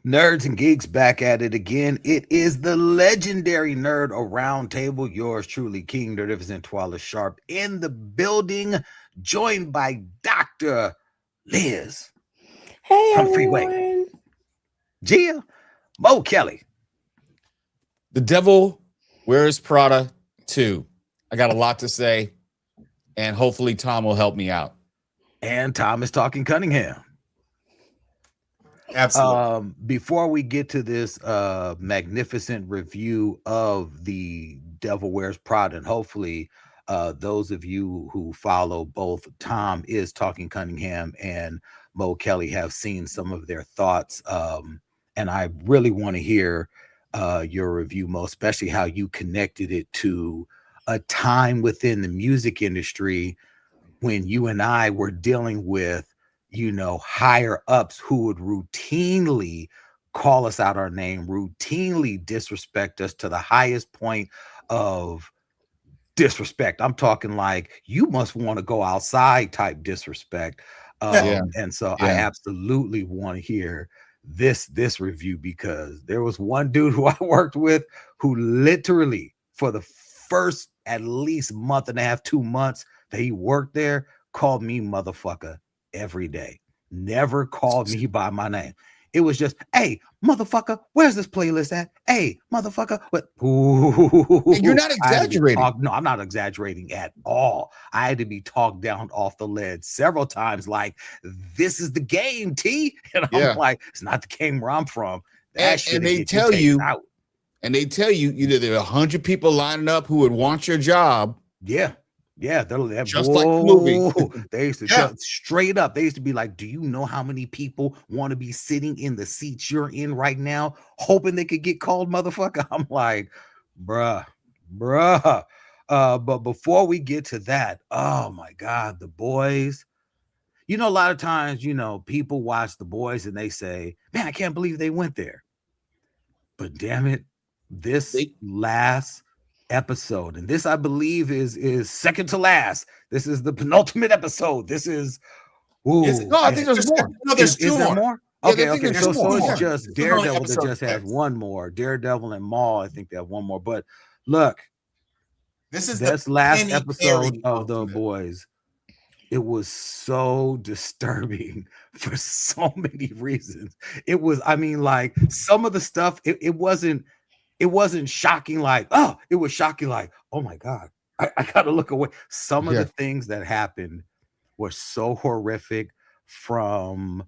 Nerds and geeks back at it again. It is the legendary Nerd-O-Roundtable. Yours truly, King Nerdificent Twala Sharp in the building, joined by Dr. Liz Hey from the Freeway, everyone. Gia, Mo Kelly, The Devil Wears Prada 2. I got a lot to say, and hopefully Tom will help me out. and Thomas Talking Cunningham. Absolutely. Before we get to this magnificent review of the Devil Wears Prada, and hopefully those of you who follow both Tom is Talking Cunningham and Mo Kelly have seen some of their thoughts. And I really want to hear your review, Mo, especially how you connected it to a time within the music industry when you and I were dealing with, higher ups who would routinely call us out our name, routinely disrespect us to the highest point of disrespect. I'm talking like you must want to go outside type disrespect. And so I absolutely want to hear this review, because there was one dude who I worked with who literally for the first at least month and a half, 2 months that he worked there, called me motherfucker every day. Never called me by my name. It was just, hey, motherfucker, where's this playlist at? Hey, motherfucker, what? You're not exaggerating. No, I'm not exaggerating at all. I had to be talked down off the lid several times, like, this is the game, T. And I'm like, it's not the game where I'm from. That shit. And they tell you, there are 100 people lining up who would want your job. Yeah, they're just like the movie. They used to just straight up. They used to be like, "Do you know how many people want to be sitting in the seats you're in right now, hoping they could get called motherfucker?" I'm like, bruh. But before we get to that, oh my God, The Boys. A lot of times, people watch The Boys and they say, "Man, I can't believe they went there." But damn it, this last episode, and this I believe is second to last. This is the penultimate episode. This is I think there's more. No, there's two more. Yeah, Okay. So it's just It's Daredevil that just has one more. Daredevil and Maul, I think they have one more. But look, this is this the last episode of The Boys. It was so disturbing for so many reasons. It was, like some of the stuff, it wasn't shocking like, oh, it was shocking like, oh my God, I gotta look away. Some of the things that happened were so horrific, from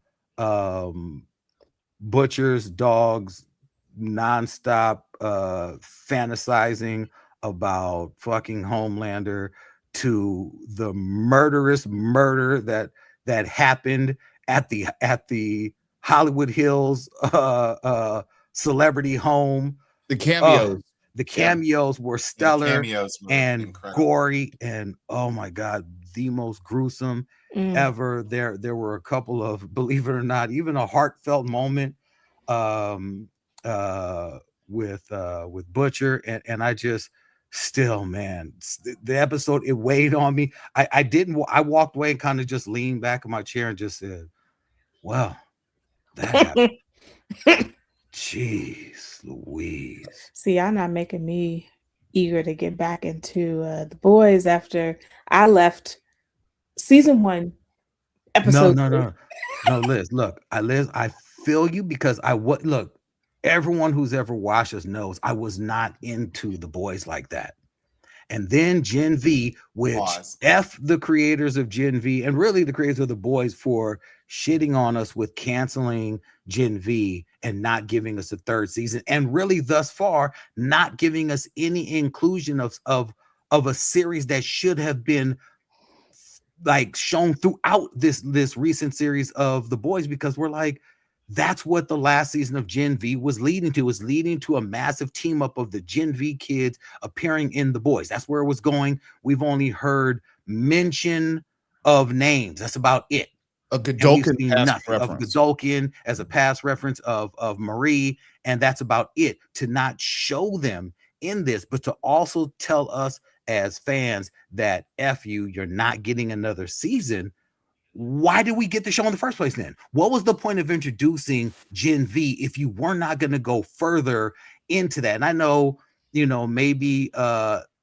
butchers, dogs, nonstop fantasizing about fucking Homelander, to the murderous murder that happened at the Hollywood Hills celebrity home. The cameos. The cameos were stellar and incredible. gory, and oh my God, the most gruesome ever. There were a couple of, believe it or not, even a heartfelt moment with Butcher, and I just still, man, the episode, it weighed on me. I walked away and kind of just leaned back in my chair and just said, well, that happened. Jeez Louise. See, y'all not making me eager to get back into The Boys after I left season 1, episode. No, Liz. Look, I feel you, because look. Everyone who's ever watched us knows I was not into The Boys like that. And then Gen V, which F the creators of Gen V, and really the creators of The Boys, for shitting on us with canceling Gen V and not giving us a third season, and really thus far not giving us any inclusion of a series that should have been like shown throughout this recent series of The Boys, because we're like, that's what the last season of Gen V was leading to. Was leading to a massive team up of the Gen V kids appearing in The Boys. That's where it was going. We've only heard mention of names. That's about it. A Godolkin nothing of Godolkin as a past reference of Marie, and that's about it. To not show them in this, but to also tell us as fans that F you, you're not getting another season, why did we get the show in the first place then? What was the point of introducing Gen V if you were not going to go further into that? And I know, maybe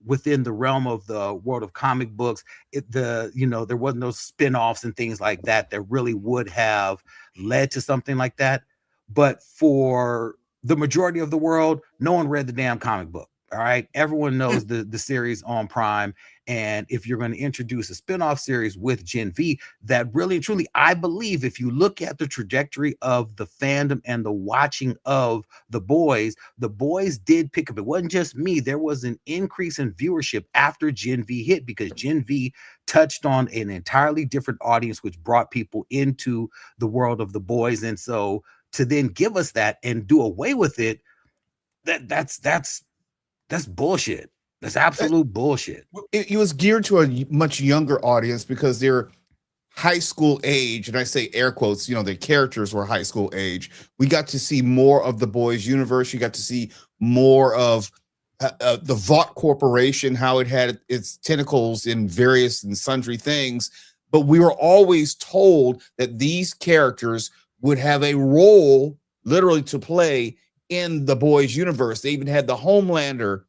within the realm of the world of comic books, there wasn't no spin-offs and things like that really would have led to something like that. But for the majority of the world, no one read the damn comic book. All right. Everyone knows the series on Prime. And if you're going to introduce a spin-off series with Gen V, that really and truly, I believe, if you look at the trajectory of the fandom and the watching of the boys did pick up. It wasn't just me. There was an increase in viewership after Gen V hit, because Gen V touched on an entirely different audience, which brought people into the world of the boys. And so to then give us that and do away with it, that's bullshit. That's absolute bullshit. It was geared to a much younger audience because they're high school age, and I say air quotes, the characters were high school age. We got to see more of the boys universe. You got to see more of the Vought Corporation, how it had its tentacles in various and sundry things. But we were always told that these characters would have a role literally to play in the boys universe. They even had the Homelander,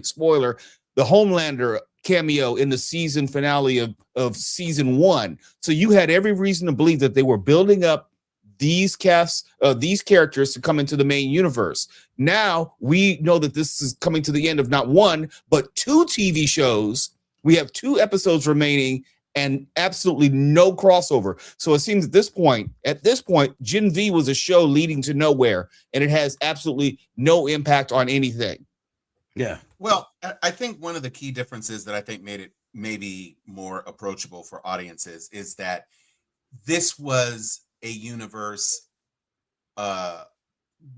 spoiler, the Homelander cameo in the season finale of season 1. So you had every reason to believe that they were building up these characters to come into the main universe. Now we know that this is coming to the end of not one, but 2 TV shows. We have 2 episodes remaining and absolutely no crossover. So it seems at this point, Gen V was a show leading to nowhere, and it has absolutely no impact on anything. Yeah. Well, I think one of the key differences that I think made it maybe more approachable for audiences is that this was a universe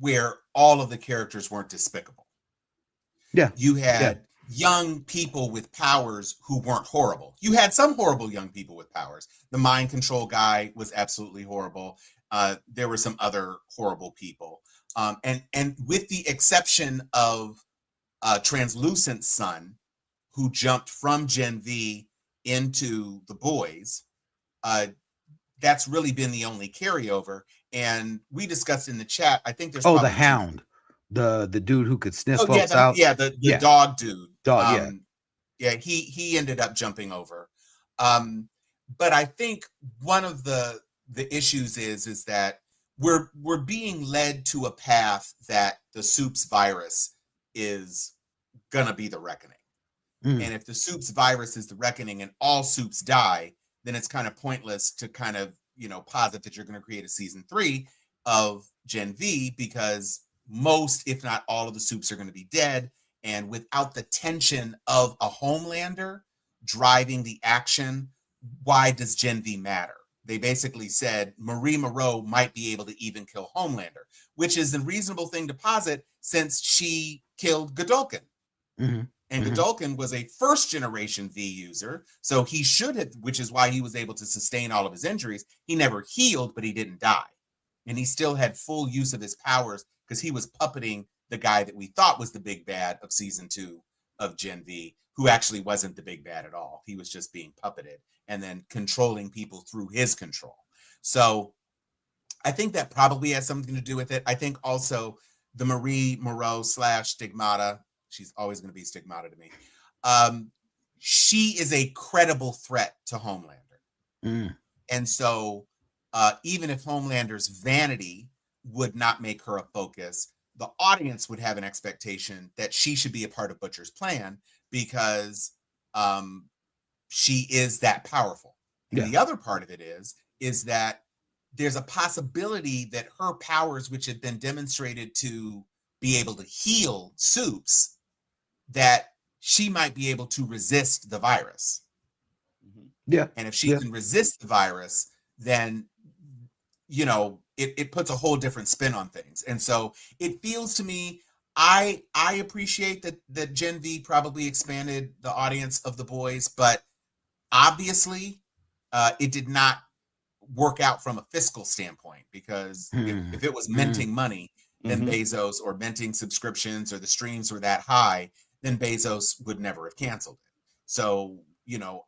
where all of the characters weren't despicable. Yeah. You had young people with powers who weren't horrible. You had some horrible young people with powers. The mind control guy was absolutely horrible. There were some other horrible people. And with the exception of Translucent Son, who jumped from Gen V into the boys, that's really been the only carryover. And we discussed in the chat, I think there's the Hound, the dude who could sniff folks out. The dog dude. He ended up jumping over. But I think one of the issues is that we're being led to a path that the Soups virus is gonna be the reckoning. And if the Soups virus is the reckoning and all Soups die, then it's kind of pointless to kind of, posit that you're going to create a season 3 of Gen V, because most, if not all, of the Soups are going to be dead. And without the tension of a Homelander driving the action, why does Gen V matter? They basically said Marie Moreau might be able to even kill Homelander, which is a reasonable thing to posit since she killed Godolkin. And Godolkin was a first-generation V user, so he should have, which is why he was able to sustain all of his injuries. He never healed, but he didn't die. And he still had full use of his powers because he was puppeting the guy that we thought was the big bad of season 2 of Gen V, who actually wasn't the big bad at all. He was just being puppeted and then controlling people through his control. So I think that probably has something to do with it. I think also the Marie Moreau / Stigmata, she's always going to be Stigmata to me. She is a credible threat to Homelander. And so even if Homelander's vanity would not make her a focus, the audience would have an expectation that she should be a part of Butcher's plan because she is that powerful. And the other part of it is that there's a possibility that her powers, which had been demonstrated to be able to heal Soups, that she might be able to resist the virus. And if she can resist the virus, then, it puts a whole different spin on things. And so it feels to me, I appreciate that Gen V probably expanded the audience of the boys, but obviously it did not work out from a fiscal standpoint, because if it was minting money, then Bezos, or minting subscriptions, or the streams were that high, then Bezos would never have canceled it. So,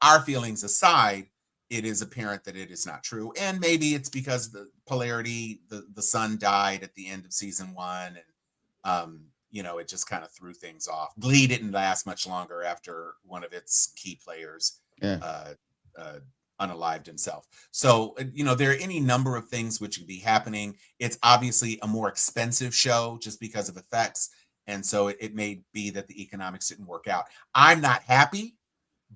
our feelings aside, it is apparent that it is not true. And maybe it's because the polarity, the son died at the end of season 1, and it just kind of threw things off. Glee didn't last much longer after one of its key players unalived himself. So there are any number of things which could be happening. It's obviously a more expensive show just because of effects, and so it may be that the economics didn't work out. I'm not happy,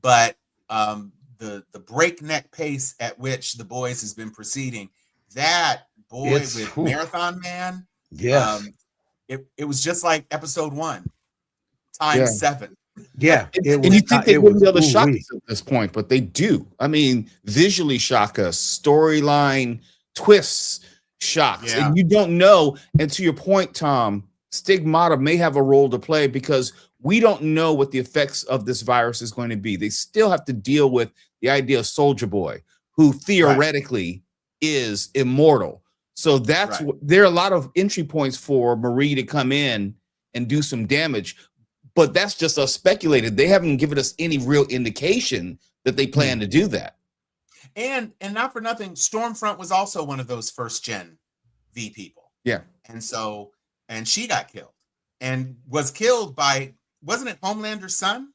but the breakneck pace at which The Boys has been proceeding, that boy with Marathon Man, it was just like episode 1 times 7. Yeah, and you think they wouldn't be able to shock us at this point, but they do. I mean, visually shock us, storyline twists, shocks, and you don't know. And to your point, Tom, stigmata may have a role to play because we don't know what the effects of this virus is going to be. They still have to deal with the idea of Soldier Boy, who theoretically is immortal. So that's there are a lot of entry points for Marie to come in and do some damage. But that's just us speculated. They haven't given us any real indication that they plan to do that. And not for nothing, Stormfront was also one of those first gen V people. Yeah. And she got killed and was killed by, wasn't it Homelander's son?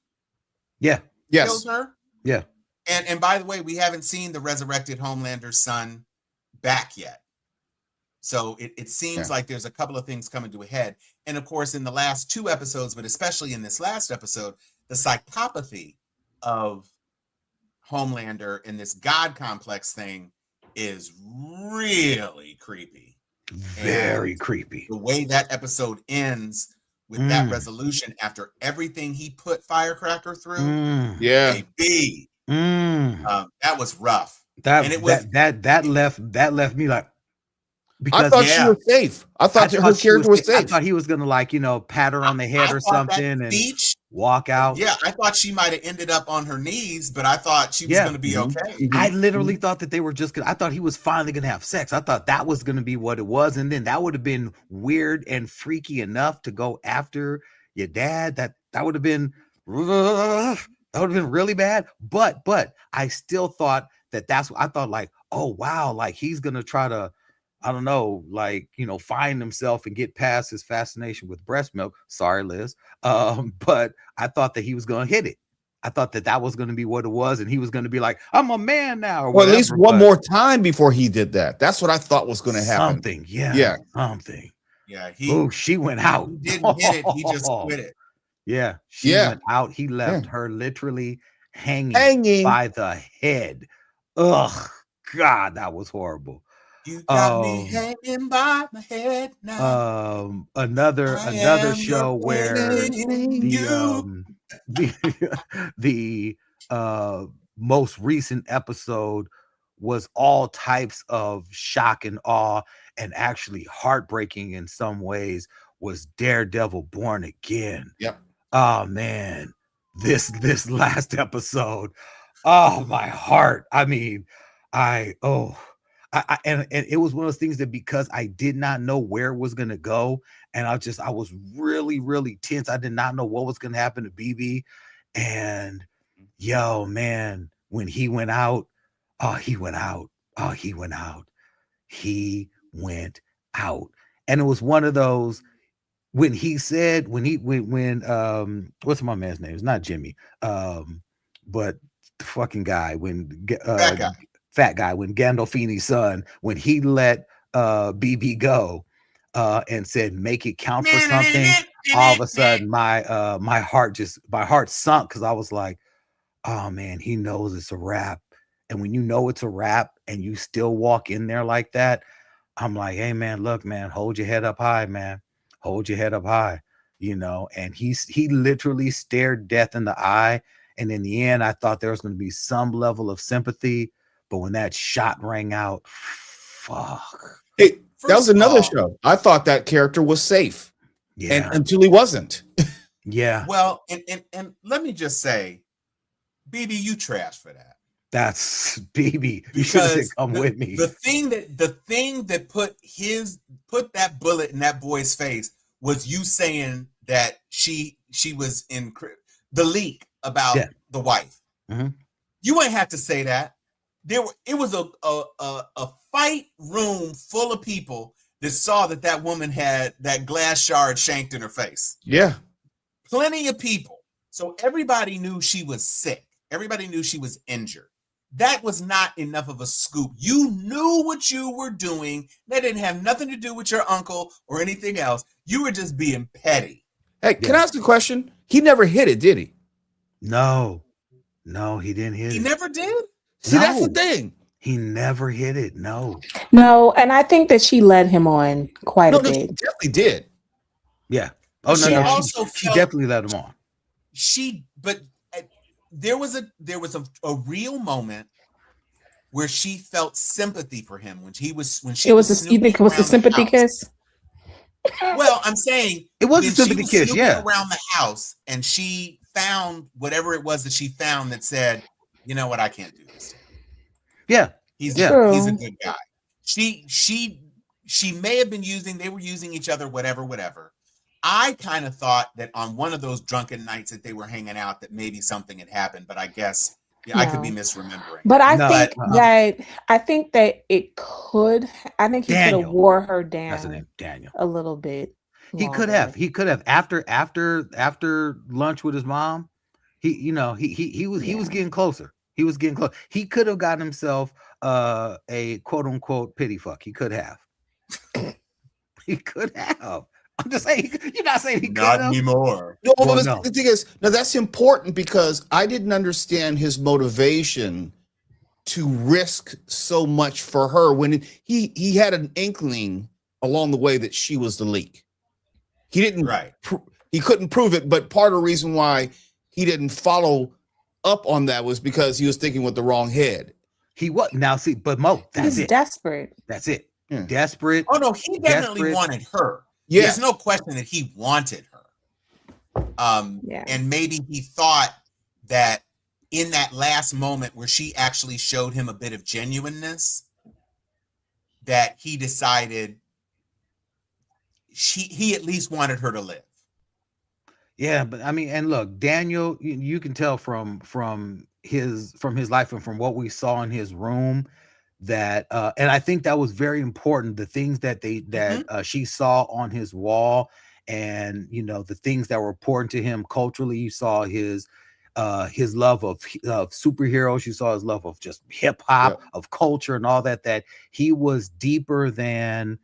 Yeah. Yes. Killed her? Yeah. And by the way, we haven't seen the resurrected Homelander's son back yet. So it seems like there's a couple of things coming to a head. And of course, in the last 2 episodes, but especially in this last episode, the psychopathy of Homelander and this God complex thing is really creepy. Very creepy. The way that episode ends with that resolution after everything he put Firecracker through. Baby. That was rough. That left me like, because I thought she was safe. I thought her character was safe. I thought he was gonna pat her on the head or something and walk out. Yeah, I thought she might have ended up on her knees, but I thought she was gonna be okay. I literally thought that they were just gonna, I thought he was finally gonna have sex. I thought that was gonna be what it was, and then that would have been weird and freaky enough to go after your dad. That would have been really bad. But I still thought that's what I thought, like, oh wow, like he's gonna try to, I don't know, like, find himself and get past his fascination with breast milk. Sorry, Liz. But I thought that he was going to hit it. I thought that was going to be what it was. And he was going to be like, I'm a man now. Or whatever, at least one more time before he did that. That's what I thought was going to happen. Something. Yeah. Something. Yeah. She went out. He didn't hit it. He just quit it. Yeah. She went out. He left her literally hanging by the head. Ugh. God, that was horrible. You got me hanging by my head now. Another show where the most recent episode was all types of shock and awe, and actually heartbreaking in some ways, was Daredevil Born Again. Yep. Oh man, this last episode, oh my heart. I mean, and it was one of those things that, because I did not know where it was going to go, and I was really, really tense. I did not know what was going to happen to BB. And man, when he went out, he went out. And it was one of those, when he said, when what's my man's name? It's not Jimmy, but the fucking guy, fat guy, when Gandolfini's son, when he let BB go and said, make it count for something, all of a sudden my heart sunk, because I was like, oh man, he knows it's a wrap. And when you know it's a wrap and you still walk in there like that, I'm like, hey man, look, man, hold your head up high, man. Hold your head up high, and he literally stared death in the eye. And in the end, I thought there was going to be some level of sympathy. But when that shot rang out, fuck. Hey, that was another show. I thought that character was safe. Yeah. And until he wasn't. Yeah. Well, and let me just say, BB, you trash for that. That's BB. You should have said, come with me. The thing that put that bullet in that boy's face was you saying that she was the leak about the wife. Mm-hmm. You ain't have to say that. it was a fight room full of people that saw that woman had that glass shard shanked in her face. Yeah. Plenty of people. So everybody knew she was sick. Everybody knew she was injured. That was not enough of a scoop. You knew what you were doing. That didn't have nothing to do with your uncle or anything else. You were just being petty. Hey, can I ask a question? He never hit it, did he? No, he didn't hit it. He never did? See, that's the thing. He never hit it. No, and I think that she led him on quite a She bit. definitely did. Yeah. Oh, She no. also She felt- definitely let him on. But there was a real moment where she felt sympathy for him when she You was think it was a snooping sympathy around the house. kiss? Well, I'm saying It was a when she sympathy was kiss, snooping yeah. around the house and she found whatever it was that she found that said, you know what, I can't do this. Yeah. He's True. a good guy. She may have been they were using each other, whatever. I kind of thought that on one of those drunken nights that they were hanging out that maybe something had happened, but I guess I could be misremembering. But I No, think that it could. I think he could have Daniel. wore her That's the down name, Daniel. a little bit. He could have after lunch with his mom. He was getting closer. He was getting close. He could have gotten himself a quote unquote pity fuck. He could have. He could have. I'm just saying. You're not saying he could have. Not anymore. No, Well, but no. the thing is, now that's important because I didn't understand his motivation to risk so much for her when he had an inkling along the way that she was the leak. He didn't. Right. He couldn't prove it, but part of the reason why he didn't follow up on that was because he was thinking with the wrong head. He was now see, but Mo, that's He's it. desperate. That's it. Yeah. Desperate. Oh no, he definitely Desperate. wanted her. Yeah. There's no question that he wanted her. And maybe he thought that in that last moment where she actually showed him a bit of genuineness, that he decided he at least wanted her to live. Yeah, but I mean, and look, Daniel, you can tell from his life and from what we saw in his room that and I think that was very important, the things that she saw on his wall, and the things that were important to him culturally. You saw his love of superheroes, you saw his love of just hip hop, of culture and all that he was deeper than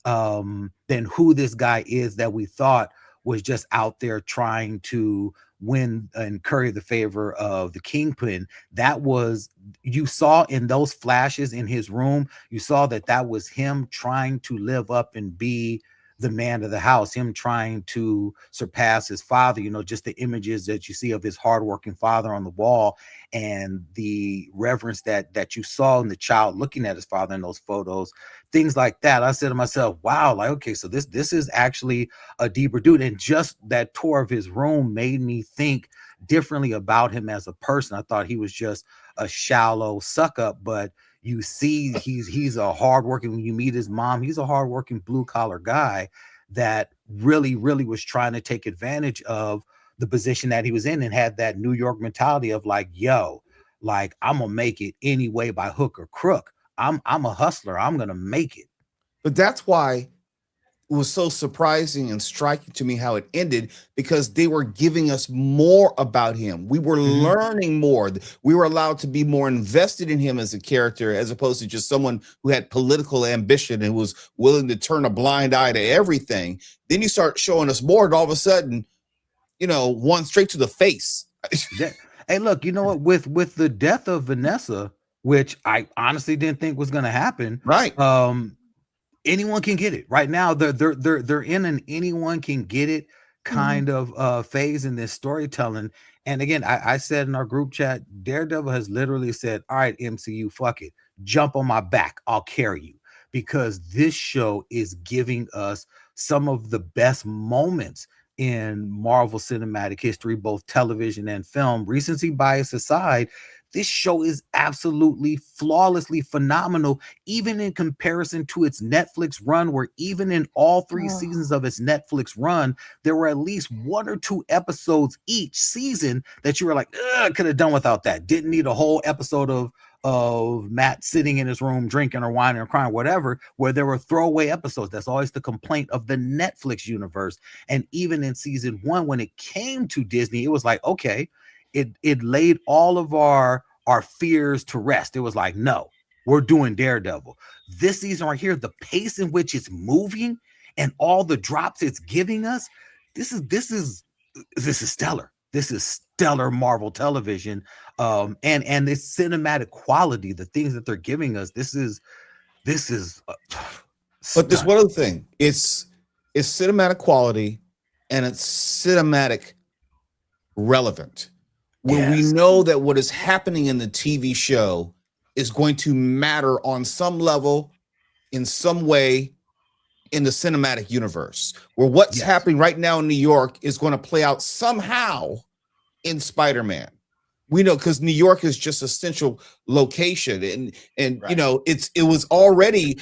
who this guy is that we thought was just out there trying to win and curry the favor of the kingpin. That was, you saw in those flashes in his room, you saw that was him trying to live up and be the man of the house, him trying to surpass his father. Just the images that you see of his hardworking father on the wall, and the reverence that you saw in the child looking at his father in those photos, things like that. I said to myself, wow, like, okay, so this is actually a deeper dude. And just that tour of his room made me think differently about him as a person. I thought he was just a shallow suck up, but you see he's a hardworking, when you meet his mom, he's a hardworking blue collar guy that really was trying to take advantage of the position that he was in, and had that New York mentality of like, yo, like, I'm gonna make it anyway by hook or crook. I'm a hustler. I'm gonna make it. But that's why it was so surprising and striking to me how it ended, because they were giving us more about him. We were learning more. We were allowed to be more invested in him as a character, as opposed to just someone who had political ambition and was willing to turn a blind eye to everything. Then you start showing us more, and all of a sudden, one straight to the face. Hey, look, you know what? With the death of Vanessa, which I honestly didn't think was going to happen, right? Anyone can get it right now. They're in an anyone can get it kind of phase in this storytelling. And again, I said in our group chat, Daredevil has literally said, all right, MCU, fuck it, jump on my back, I'll carry you, because this show is giving us some of the best moments in Marvel Cinematic history, both television and film. Recency bias aside, this show is absolutely flawlessly phenomenal, even in comparison to its Netflix run, where even in all 3 seasons of its Netflix run, there were at least 1 or 2 episodes each season that you were like, could have done without that. Didn't need a whole episode of of Matt sitting in his room drinking or whining or crying, whatever, where there were throwaway episodes. That's always the complaint of the Netflix universe. And even in season 1, when it came to Disney, it was like, okay, it laid all of our fears to rest. It was like, no, we're doing Daredevil. This season right here, the pace in which it's moving and all the drops it's giving us, this is stellar. This is stellar Marvel television. And this cinematic quality, the things that they're giving us, this is But there's one other thing. It's cinematic quality and it's cinematic relevant. When we know that what is happening in the TV show is going to matter on some level, in some way, in the cinematic universe, where what's happening right now in New York is going to play out somehow in Spider-Man. We know, because New York is just a central location, and you know, it was already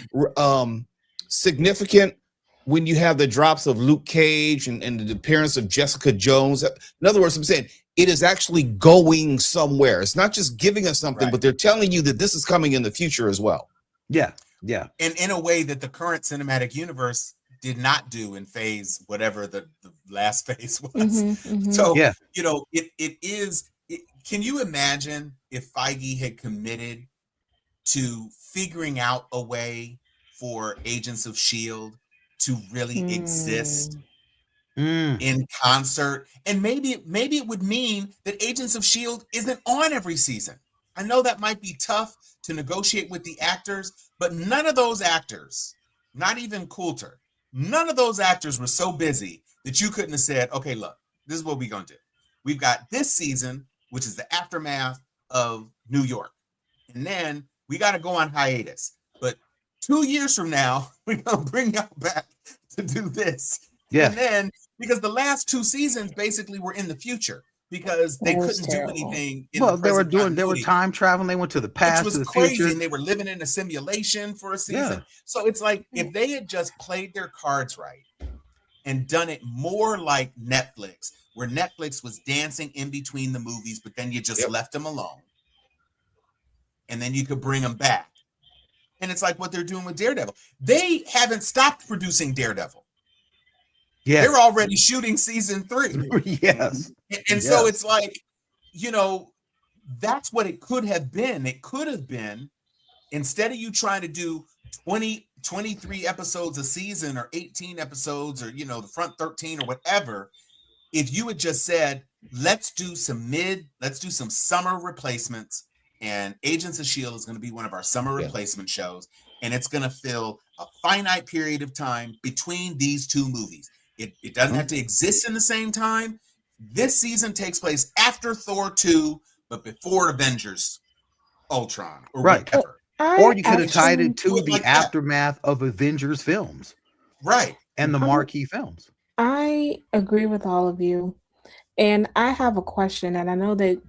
significant when you have the drops of Luke Cage and the appearance of Jessica Jones. In other words, I'm saying it is actually going somewhere. It's not just giving us something, but they're telling you that this is coming in the future as well. Yeah. And in a way that the current cinematic universe did not do in phase, whatever the last phase was. So, you know, it is, can you imagine if Feige had committed to figuring out a way for Agents of S.H.I.E.L.D. to really exist in concert? And maybe it would mean that Agents of S.H.I.E.L.D. isn't on every season. I know that might be tough to negotiate with the actors, but none of those actors, not even Coulter, none of those actors were so busy that you couldn't have said, okay, look, this is what we're going to do. We've got this season, which is the aftermath of New York. And then we got to go on hiatus. But 2 years from now, we're going to bring y'all back to do this. Yeah. And then, because the last 2 seasons basically were in the future, because they couldn't do anything. Well, they were time traveling. They went to the past, which was to the crazy, future, and they were living in a simulation for a season. So it's like, if they had just played their cards right and done it more like Netflix, where Netflix was dancing in between the movies, but then you just left them alone, and then you could bring them back. And it's like what they're doing with Daredevil. They haven't stopped producing Daredevil. Yeah, they're already shooting season 3. And so it's like, you know, that's what it could have been. It could have been, instead of you trying to do 23 episodes a season, or 18 episodes, or, you know, the front 13 or whatever, if you had just said, let's do some summer replacements, and Agents of S.H.I.E.L.D. is going to be one of our summer replacement shows, and it's going to fill a finite period of time between these 2 movies. It doesn't have to exist in the same time. This season takes place after Thor 2, but before Avengers Ultron, or whatever. Or you could have tied it to the aftermath of Avengers films. Right. And the marquee films. I agree with all of you. And I have a question, and I know that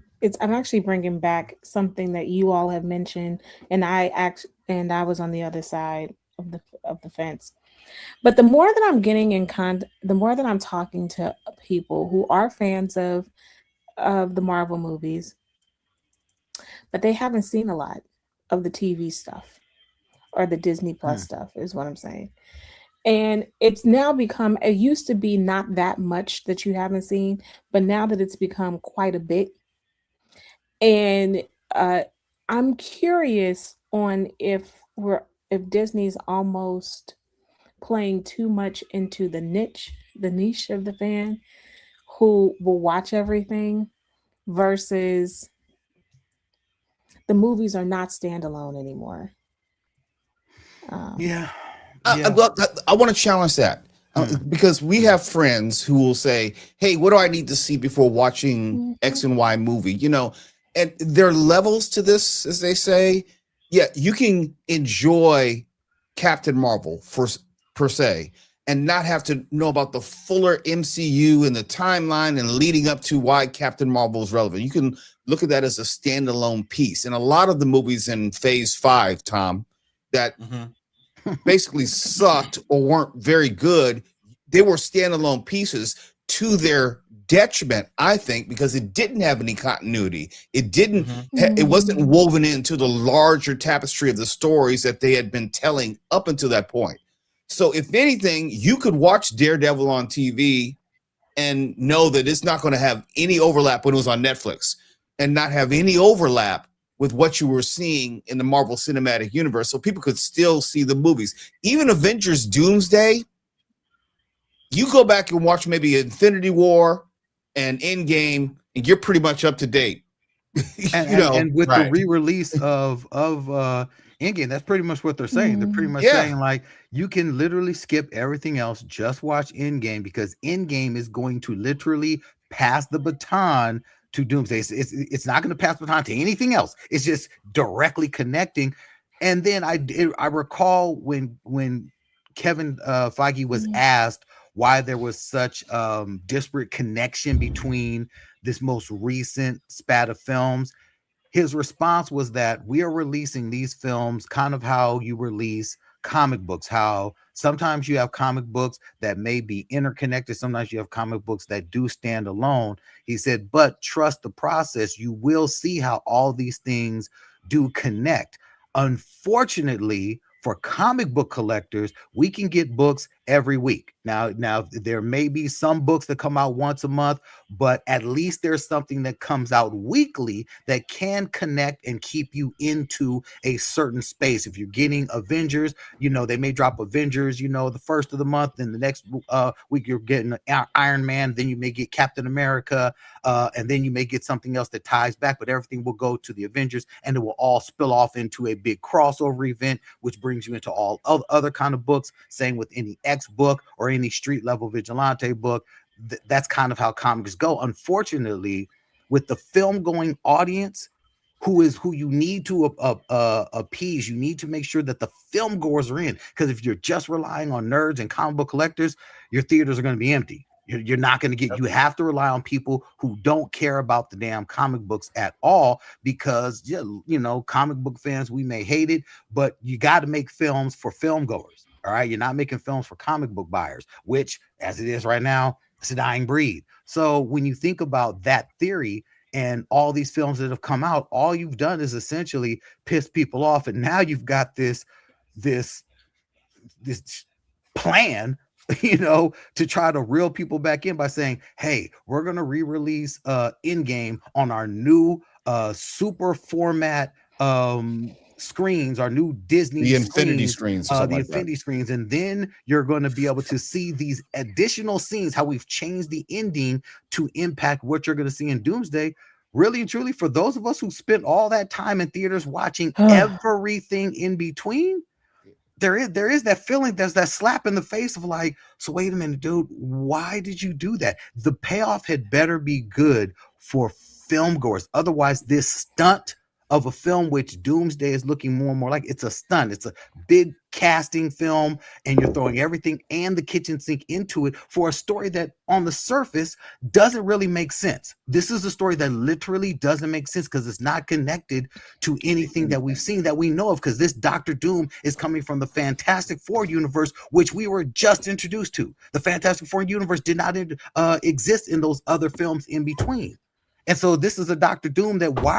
I'm actually bringing back something that you all have mentioned, and I was on the other side of the fence. But the more that I'm getting the more that I'm talking to people who are fans of the Marvel movies, but they haven't seen a lot of the TV stuff or the Disney Plus stuff, is what I'm saying. And it's now become, it used to be not that much that you haven't seen, but now that it's become quite a bit. And I'm curious on if Disney's almost playing too much into the niche of the fan who will watch everything, versus the movies are not standalone anymore. I want to challenge that, because we have friends who will say, hey, what do I need to see before watching X and Y movie? You know, and there are levels to this, as they say. Yeah, you can enjoy Captain Marvel per se, and not have to know about the fuller MCU and the timeline and leading up to why Captain Marvel is relevant. You can look at that as a standalone piece. And a lot of the movies in Phase 5, Tom, that basically sucked or weren't very good, they were standalone pieces to their detriment, I think, because it didn't have any continuity. It didn't. Mhm. It wasn't woven into the larger tapestry of the stories that they had been telling up until that point. So, if anything, you could watch Daredevil on TV and know that it's not going to have any overlap when it was on Netflix, and not have any overlap with what you were seeing in the Marvel Cinematic Universe. So people could still see the movies. Even Avengers Doomsday, you go back and watch maybe Infinity War and Endgame, and you're pretty much up to date. And with the Right. re-release of Endgame, that's pretty much what they're saying. They're pretty much saying, like, you can literally skip everything else, just watch Endgame, because Endgame is going to literally pass the baton to Doomsday. It's not going to pass the baton to anything else. It's just directly connecting. And then I recall when Kevin Feige was asked why there was such disparate connection between this most recent spat of films. His response was that we are releasing these films kind of how you release comic books, how sometimes you have comic books that may be interconnected, sometimes you have comic books that do stand alone. He said, but trust the process. You will see how all these things do connect. Unfortunately, for comic book collectors, we can get books every week. Now there may be some books that come out once a month, but at least there's something that comes out weekly that can connect and keep you into a certain space. If you're getting Avengers, they may drop Avengers, the first of the month, and the next week you're getting Iron Man, then you may get Captain America, and then you may get something else that ties back, but everything will go to the Avengers, and it will all spill off into a big crossover event, which brings you into all other kind of books. Same with any X book or any street level vigilante book. That's kind of how comics go. Unfortunately, with the film going audience, who you need to appease, you need to make sure that the film goers are in. Because if you're just relying on nerds and comic book collectors, your theaters are going to be empty. You're not going to get. You have to rely on people who don't care about the damn comic books at all, because comic book fans, we may hate it, but you got to make films for film goers. All right, you're not making films for comic book buyers, which, as it is right now, it's a dying breed. So when you think about that theory and all these films that have come out, all you've done is essentially piss people off, and now you've got this plan, to try to reel people back in by saying, hey, we're going to re-release Endgame on our new super format screens, our new Disney the Infinity screens, or something the like Infinity that. screens, and then you're going to be able to see these additional scenes, how we've changed the ending to impact what you're going to see in Doomsday. Really and truly, for those of us who spent all that time in theaters watching everything in between, there is that feeling, there's that slap in the face of like, so wait a minute, dude, why did you do that? The payoff had better be good for film goers. Otherwise, this stunt of a film, which Doomsday is looking more and more like, it's a stunt. It's a big casting film, and you're throwing everything and the kitchen sink into it for a story that on the surface doesn't really make sense. This is a story that literally doesn't make sense because it's not connected to anything that we've seen, that we know of, because this Doctor Doom is coming from the Fantastic Four universe, which we were just introduced to. The Fantastic Four universe did not exist in those other films in between. And so this is a Doctor Doom that, why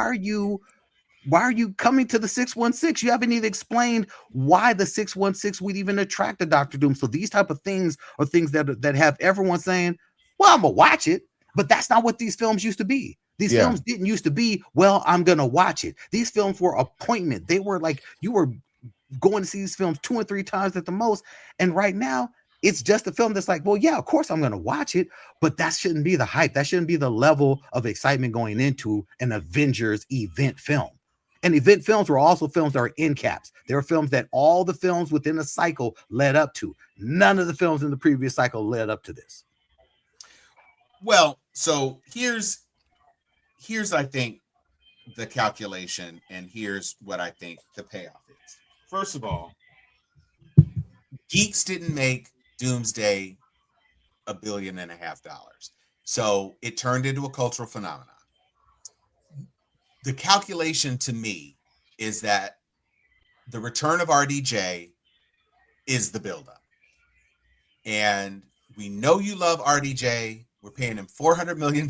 are you coming to the 616? You haven't even explained why the 616 would even attract a Doctor Doom. So these type of things are things that have everyone saying, well, I'm gonna watch it. But that's not what these films used to be. These films didn't used to be, well, I'm gonna watch it. These films were appointment. They were like, you were going to see these films 2 or 3 times at the most. And right now, it's just a film that's like, well, yeah, of course I'm going to watch it, but that shouldn't be the hype. That shouldn't be the level of excitement going into an Avengers event film. And event films were also films that are end caps. There are films that all the films within a cycle led up to. None of the films in the previous cycle led up to this. Well, so here's I think the calculation, and here's what I think the payoff is. First of all, geeks didn't make Doomsday $1.5 billion. So it turned into a cultural phenomenon. The calculation to me is that the return of RDJ is the buildup. And we know you love RDJ. We're paying him $400 million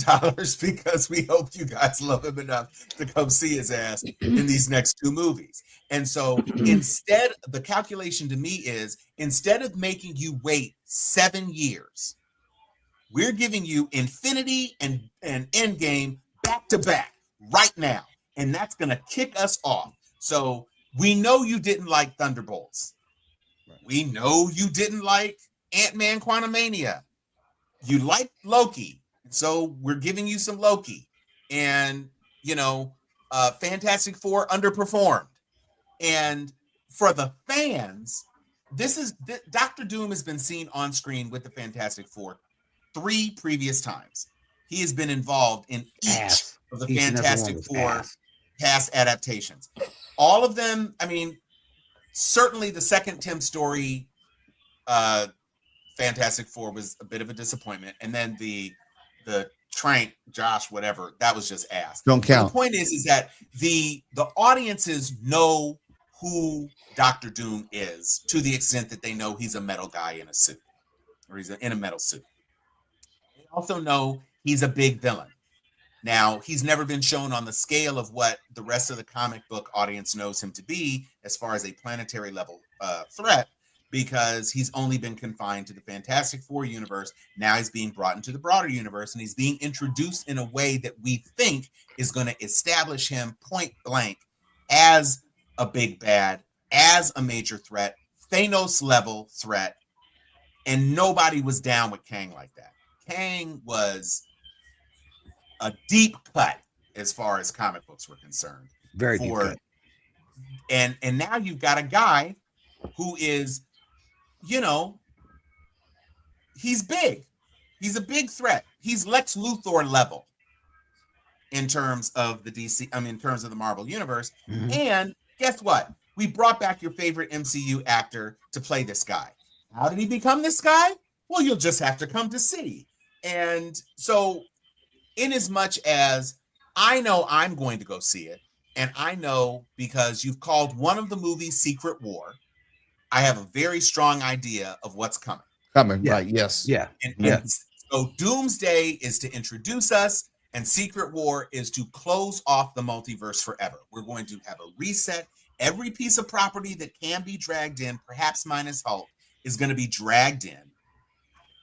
because we hope you guys love him enough to come see his ass in these next 2 movies. And so instead, the calculation to me is, instead of making you wait 7 years, we're giving you Infinity and Endgame back to back right now. And that's going to kick us off. So we know you didn't like Thunderbolts. We know you didn't like Ant-Man Quantumania. You like Loki. So we're giving you some Loki. And, Fantastic Four underperformed. And for the fans, Dr. Doom has been seen on screen with the Fantastic Four 3 previous times. He has been involved in each of the Fantastic Four past adaptations. All of them, I mean, certainly the second Tim Story Fantastic Four was a bit of a disappointment. And then the Trank, Josh, whatever, that was just ass. Don't count. But the point is that the audiences know who Dr. Doom is, to the extent that they know he's a metal guy in a suit, or he's in a metal suit. They also know he's a big villain. Now, he's never been shown on the scale of what the rest of the comic book audience knows him to be as far as a planetary level threat, because he's only been confined to the Fantastic Four universe. Now he's being brought into the broader universe, and he's being introduced in a way that we think is going to establish him point blank as a big bad, as a major threat, Thanos level threat, and nobody was down with Kang like that. Kang was a deep cut as far as comic books were concerned. Very deep cut. And now you've got a guy who is, he's big. He's a big threat. He's Lex Luthor level in terms of the DC, in terms of the Marvel universe. Mm-hmm. And guess what? We brought back your favorite MCU actor to play this guy. How did he become this guy? Well, you'll just have to come to see. And so, in as much as I know I'm going to go see it, and I know because you've called one of the movies Secret War, I have a very strong idea of what's coming. Right, yes. Yeah. And so Doomsday is to introduce us, and Secret War is to close off the multiverse forever. We're going to have a reset. Every piece of property that can be dragged in, perhaps minus Hulk, is going to be dragged in.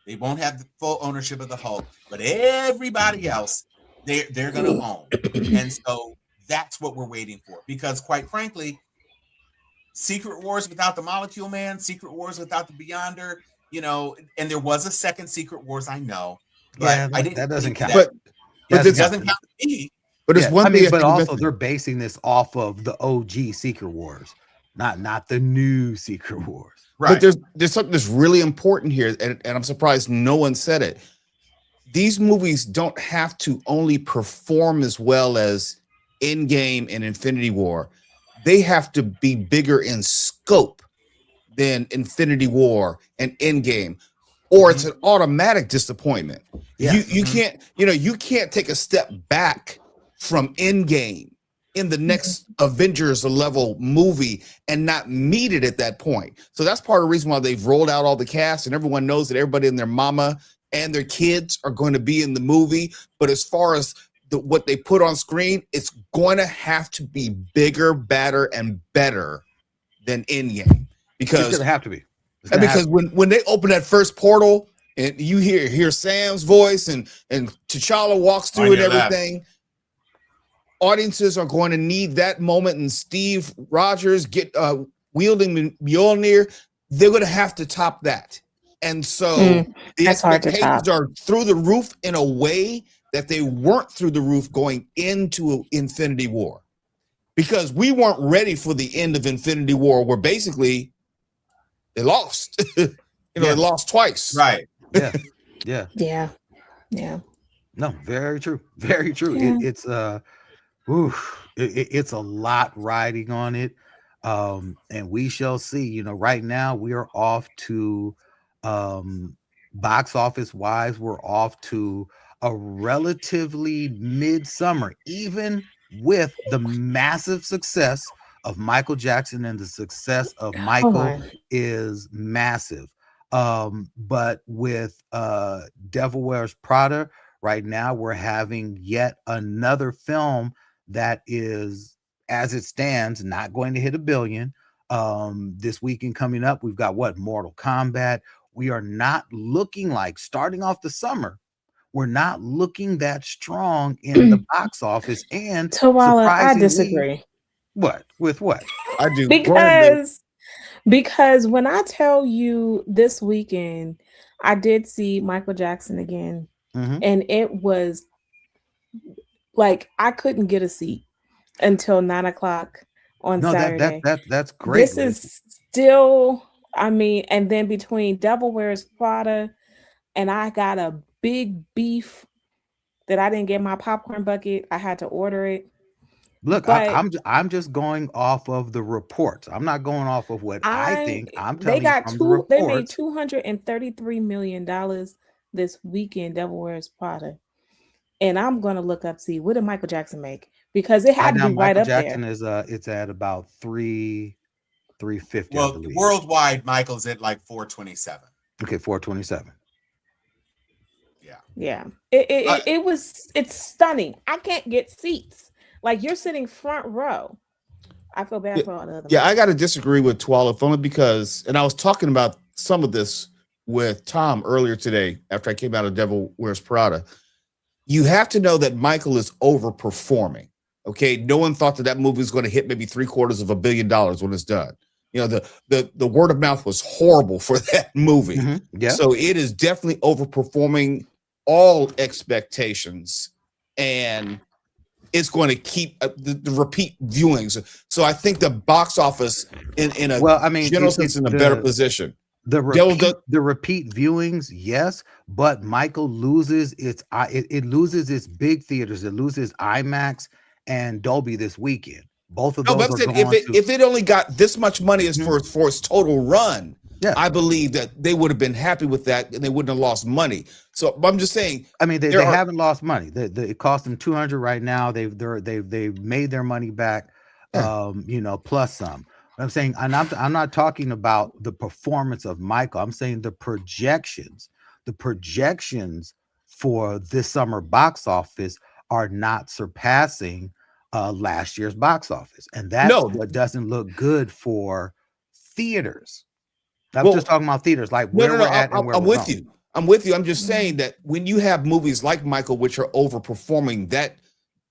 They won't have the full ownership of the Hulk, but everybody else, they're going to own. And so that's what we're waiting for. Because quite frankly, Secret Wars without the Molecule Man, Secret Wars without the Beyonder, and there was a second Secret Wars, I know. But that doesn't count. But it doesn't count to me. But it's one thing. But also they're basing this off of the OG Secret Wars, not the new Secret Wars. Right. But there's something that's really important here, and I'm surprised no one said it. These movies don't have to only perform as well as Endgame and Infinity War. They have to be bigger in scope than Infinity War and Endgame, or it's an automatic disappointment. Yeah. You can't, you can't take a step back from Endgame in the next Avengers level movie and not meet it at that point. So that's part of the reason why they've rolled out all the cast, and everyone knows that everybody and their mama and their kids are going to be in the movie. But as far as what they put on screen, it's going to have to be bigger, badder, and better than Endgame. Because it's going to have to be. Because when they open that first portal and you hear Sam's voice and T'Challa walks through and everything, audiences are going to need that moment, and Steve Rogers wielding Mjolnir, they're going to have to top that. And so the expectations are through the roof in a way that they weren't through the roof going into Infinity War, because we weren't ready for the end of Infinity War, where basically they lost. They lost twice. Right. Yeah. No, very true. Very true. Yeah. It's a lot riding on it. And we shall see. Right now we are off to box office wise, we're off to a relatively midsummer, even with the massive success of Michael Jackson, and the success of Michael is massive. But with Devil Wears Prada, right now we're having yet another film that is, as it stands, not going to hit $1 billion. This weekend coming up, we've got Mortal Kombat. We are not looking like, starting off the summer, we're not looking that strong in the box office. And Tawala, I surprisingly, disagree. what? With what? I do. Go ahead, babe. Because when I tell you this weekend, I did see Michael Jackson again, and it was like I couldn't get a seat until 9:00 on Saturday. That's great. This is still, I mean, and then between Devil Wears Prada and I got a big beef that I didn't get my popcorn bucket. I had to order it. Look, But I'm just going off of the reports. I'm not going off of what I think. I'm telling they got you from the they made reports. $233 million this weekend, Devil Wears Prada. And I'm gonna look up, see what did Michael Jackson make? Because it had to be right Michael up Jackson there. is it's at about 350. I Well, believe. worldwide, Michael's at like 427. Okay, 427. Yeah. It's stunning. I can't get seats. Like you're sitting front row. I feel bad for all the other. Yeah, I got to disagree with Twala, only because, and I was talking about some of this with Tom earlier today after I came out of Devil Wears Prada. You have to know that Michael is overperforming. Okay, no one thought that movie was going to hit maybe $750 million when it's done. You know, the word of mouth was horrible for that movie. Yeah. So it is definitely overperforming all expectations, and it's going to keep the repeat viewings. So I think the box office in a general sense in a better position. The repeat viewings, yes, but Michael loses it loses its big theaters. It loses IMAX and Dolby this weekend. Both of those are going if it only got this much money as for its total run, I believe that they would have been happy with that and they wouldn't have lost money. So I'm just saying. I mean, they haven't lost money. It cost them $200 right now. They've made their money back. Plus some. I'm saying, and I'm not talking about the performance of Michael. I'm saying the projections for this summer box office are not surpassing last year's box office, and that's what doesn't look good for theaters. I'm just talking about theaters, like where we're at and where I'm we're with you. I'm with you. I'm just saying that when you have movies like Michael, which are overperforming, that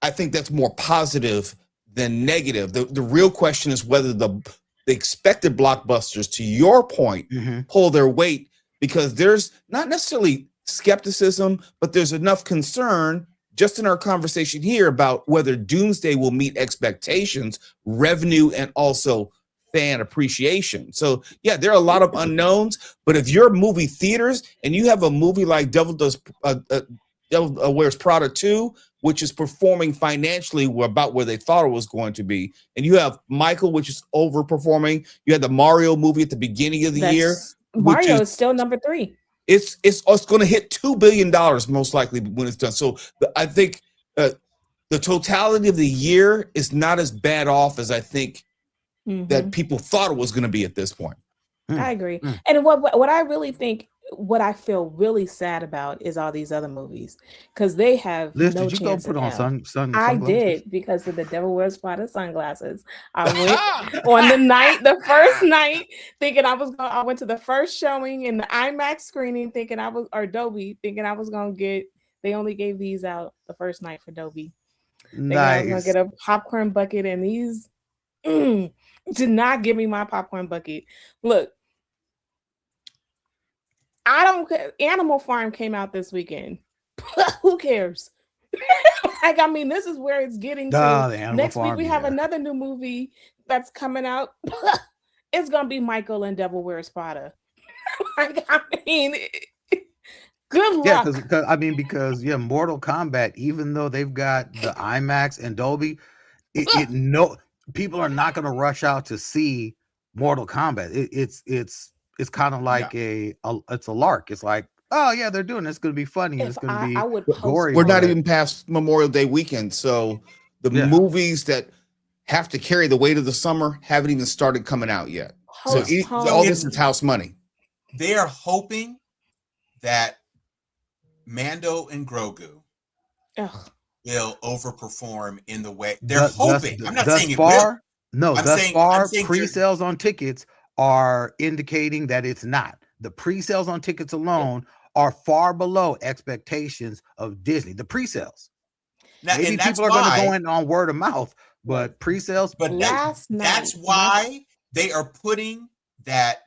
I think that's more positive than negative. The real question is whether the expected blockbusters, to your point, pull their weight, because there's not necessarily skepticism, but there's enough concern just in our conversation here about whether Doomsday will meet expectations, revenue, and also fan appreciation. So yeah, there are a lot of unknowns, but if you're movie theaters and you have a movie like Devil Wears Prada 2, which is performing financially about where they thought it was going to be, and you have Michael, which is overperforming, you had the Mario movie at the beginning of the year. Mario is still number 3. It's going to hit $2 billion most likely when it's done. So I think the totality of the year is not as bad off as I think that people thought it was going to be at this point. I agree. And what I really think, what I feel really sad about is all these other movies, because they have Liz, no did you chance go put in on hell. sunglasses? I did, because of the Devil Wears Prada sunglasses. I went on the first night, thinking I went to the first showing in the IMAX screening, thinking or Dolby, thinking I was gonna get. They only gave these out the first night for Dolby. Thinking I was gonna get a popcorn bucket, and these did not give me my popcorn bucket. Look. I don't care. Animal Farm came out this weekend. Who cares? Like, I mean, this is where it's getting to. Next week we have another new movie that's coming out. It's gonna be Michael and Devil Wears Prada. Like, I mean, good luck. Because Mortal Kombat, even though they've got the IMAX and Dolby, people are not gonna rush out to see Mortal Kombat. It's kind of like it's a lark. It's like, oh yeah, they're doing it. It's going to be funny. It's going to be gory. We're not even past Memorial Day weekend, so the movies that have to carry the weight of the summer haven't even started coming out yet. So all this is house money. they are hoping that Mando and Grogu Ugh. will overperform in the way they're hoping. I'm not thus saying it will. far, no, I'm thus saying they're- pre-sales on tickets are indicating that it's not. The pre-sales on tickets alone are far below expectations of Disney. The pre-sales. now, Maybe and that's people are going to go why. in on word of mouth, but pre-sales. But Last night, that's why they are putting that.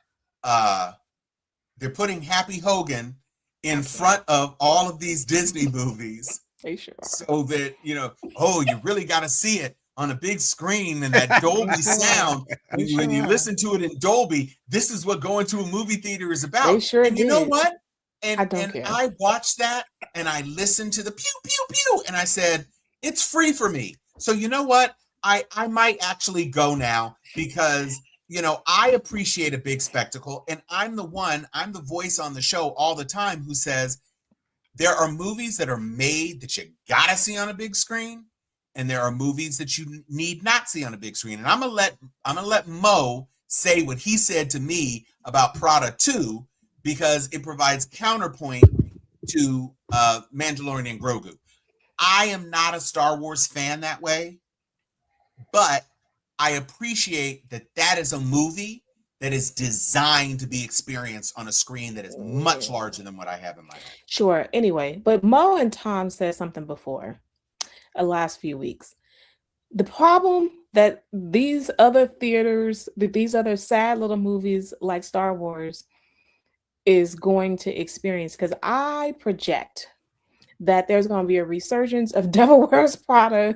They're putting Happy Hogan in front of all of these Disney movies, they sure are. so that you really got to see it on a big screen and that Dolby sound. When you listen to it in Dolby, this is what going to a movie theater is about. They sure and you know did. what? I don't care. I watched that and I listened to the pew pew pew, and I said, it's free for me. So you know what? I might actually go now, because I appreciate a big spectacle, and I'm the voice on the show all the time who says there are movies that are made that you gotta see on a big screen, and there are movies that you need not see on a big screen. And I'm gonna let Mo say what he said to me about Prada 2, because it provides counterpoint to Mandalorian and Grogu. I am not a Star Wars fan that way, but I appreciate that is a movie that is designed to be experienced on a screen that is much larger than what I have in my head. Sure. Anyway, but Mo and Tom said something before the last few weeks. The problem that these other theaters, these other sad little movies like Star Wars is going to experience, because I project that there's going to be a resurgence of Devil Wears Prada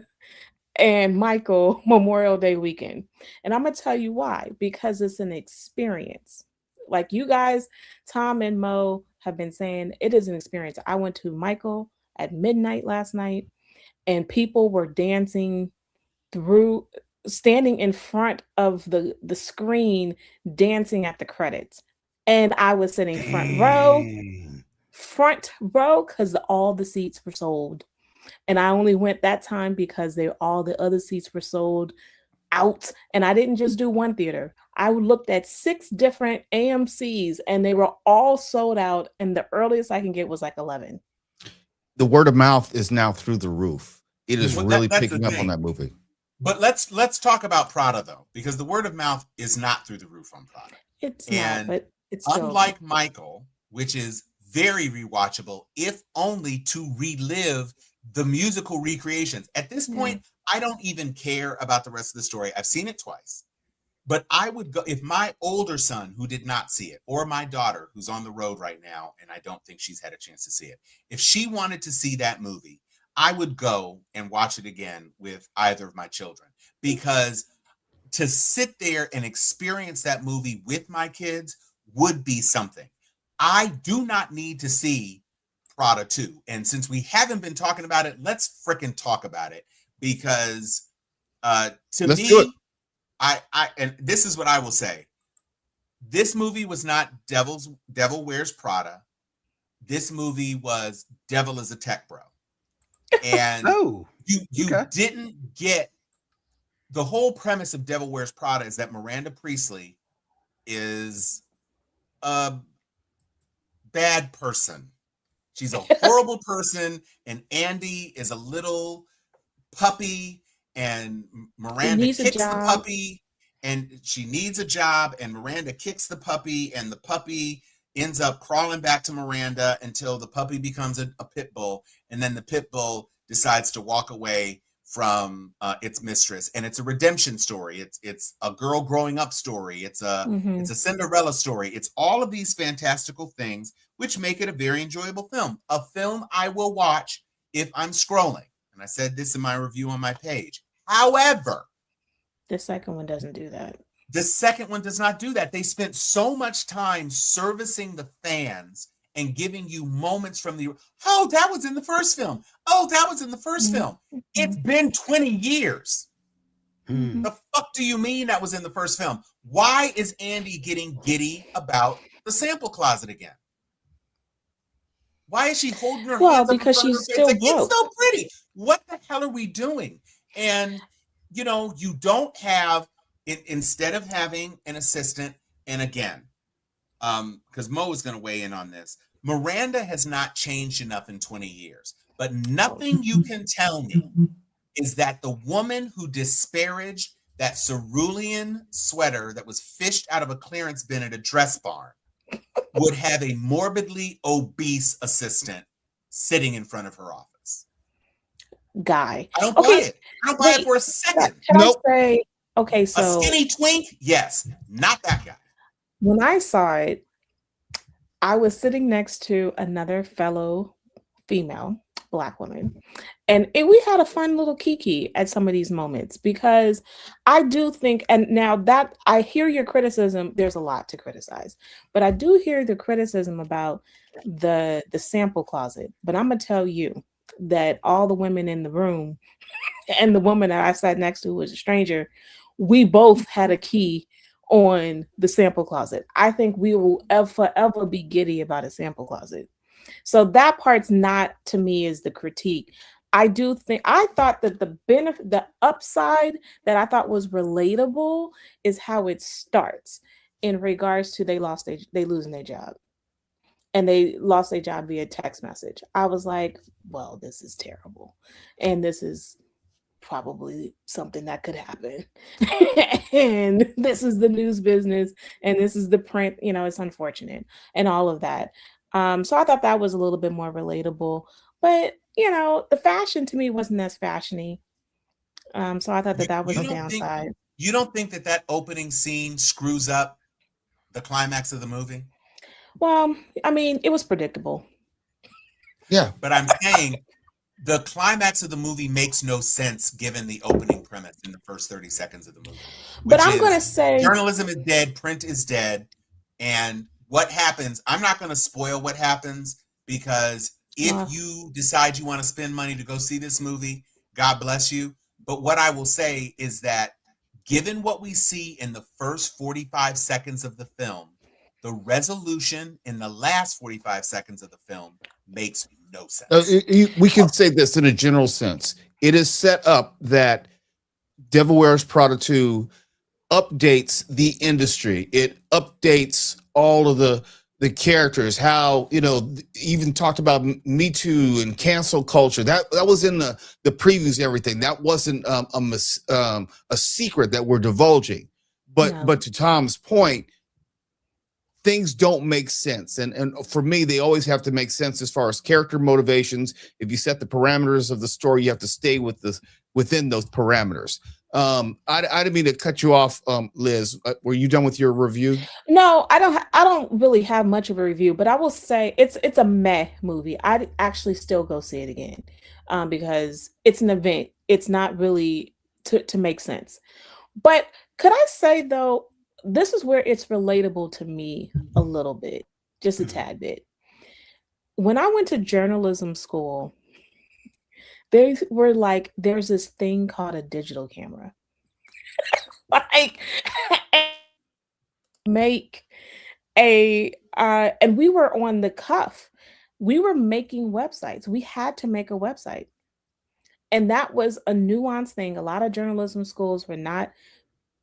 and Michael Memorial Day weekend. And I'm going to tell you why. Because it's an experience. Like you guys, Tom and Mo have been saying, it is an experience. I went to Michael at midnight last night, and people were dancing standing in front of the screen, dancing at the credits. And I was sitting front row, because all the seats were sold. And I only went that time because all the other seats were sold out. And I didn't just do one theater. I looked at 6 different AMCs, and they were all sold out. And the earliest I can get was like 11. The word of mouth is now through the roof. It is really that's picking up on that movie. But let's talk about Prada, though, because the word of mouth is not through the roof on Prada. It's not, but it's still... Unlike Michael, which is very rewatchable, if only to relive the musical recreations. At this point, I don't even care about the rest of the story. I've seen it twice. But I would go, if my older son, who did not see it, or my daughter, who's on the road right now, and I don't think she's had a chance to see it, if she wanted to see that movie, I would go and watch it again with either of my children. Because to sit there and experience that movie with my kids would be something. I do not need to see Prada 2. And since we haven't been talking about it, let's fricking talk about it. Because Let's do it. and this is what I will say. This movie was not Devil Wears Prada. This movie was Devil is a Tech Bro. And you didn't get the whole premise of Devil Wears Prada is that Miranda Priestley is a bad person. She's a horrible person, and Andy is a little puppy, and Miranda kicks the puppy, and she needs a job, and Miranda kicks the puppy, and the puppy ends up crawling back to Miranda until the puppy becomes a pit bull, and then the pit bull decides to walk away from its mistress. And it's a redemption story. It's a girl growing up story. It's a Cinderella story. It's all of these fantastical things which make it a very enjoyable film. A film I will watch if I'm scrolling. And I said this in my review on my page. However, the second one doesn't do that. The second one does not do that. They spent so much time servicing the fans and giving you moments from that was in the first film. Oh, that was in the first film. It's been 20 years. The fuck do you mean that was in the first film? Why is Andy getting giddy about the sample closet again? Why is she holding her hands up because she's still broke. It's so pretty. What the hell are we doing? And, you don't have, instead of having an assistant, and again, because Mo is going to weigh in on this. Miranda has not changed enough in 20 years, but nothing you can tell me is that the woman who disparaged that cerulean sweater that was fished out of a clearance bin at a dress barn would have a morbidly obese assistant sitting in front of her office. Guy. I don't buy Okay, it. I don't buy it wait. for a second. Can Nope. I say, okay, A so skinny twink? Yes, not that guy. when I saw it, I was sitting next to another fellow female Black woman, and we had a fun little kiki at some of these moments because I do think, and now that I hear your criticism, there's a lot to criticize, but I do hear the criticism about the sample closet. But I'm gonna tell you that all the women in the room and the woman that I sat next to, who was a stranger, we both had a key on the sample closet. I think we will forever be giddy about a sample closet. So that part's not, to me, is the critique. I do think, I thought that the benefit, the upside that I thought was relatable is how it starts in regards to they losing their job, and they lost their job via text message. I was like, well, this is terrible, and this is probably something that could happen. And this is the news business, and this is the print, it's unfortunate and all of that. So I thought that was a little bit more relatable, but the fashion to me wasn't as fashiony. So I thought that was You a don't think downside. you don't think that opening scene screws up the climax of the movie? Well, I mean, it was predictable. Yeah. But I'm saying the climax of the movie makes no sense given the opening premise in the first 30 seconds of the movie. But I'm going to say journalism is dead, print is dead, and what happens, I'm not going to spoil what happens, because if you decide you want to spend money to go see this movie, God bless you. But what I will say is that given what we see in the first 45 seconds of the film, the resolution in the last 45 seconds of the film makes no sense. We can say this in a general sense. It is set up that Devil Wears Prada 2 updates the industry. It updates all of the characters, how, even talked about Me Too and cancel culture. That was in the previews, everything. That wasn't a secret that we're divulging. But to Tom's point, things don't make sense. And for me, they always have to make sense as far as character motivations. If you set the parameters of the story, you have to stay within those parameters. I didn't mean to cut you off, Liz. Were you done with your review? No, I don't really have much of a review, but I will say it's a meh movie. I'd actually still go see it again, because it's an event. It's not really to make sense. But could I say, though, this is where it's relatable to me a little bit, just a tad bit. When I went to journalism school, there's this thing called a digital camera. Like, make and we were on the cuff. We were making websites. We had to make a website. And that was a nuanced thing. A lot of journalism schools were not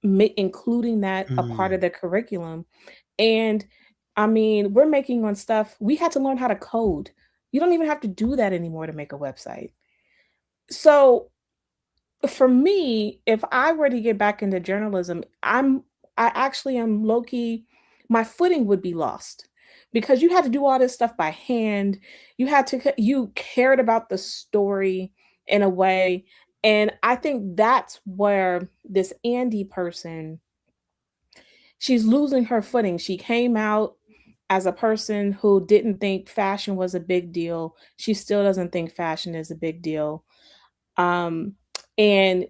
including that a part of the curriculum. And I mean, we're making on stuff. We had to learn how to code. You don't even have to do that anymore to make a website. So for me, if I were to get back into journalism, I actually am low-key, my footing would be lost, because you had to do all this stuff by hand. You cared about the story in a way. And I think that's where this Andy person, she's losing her footing. She came out as a person who didn't think fashion was a big deal. She still doesn't think fashion is a big deal. And and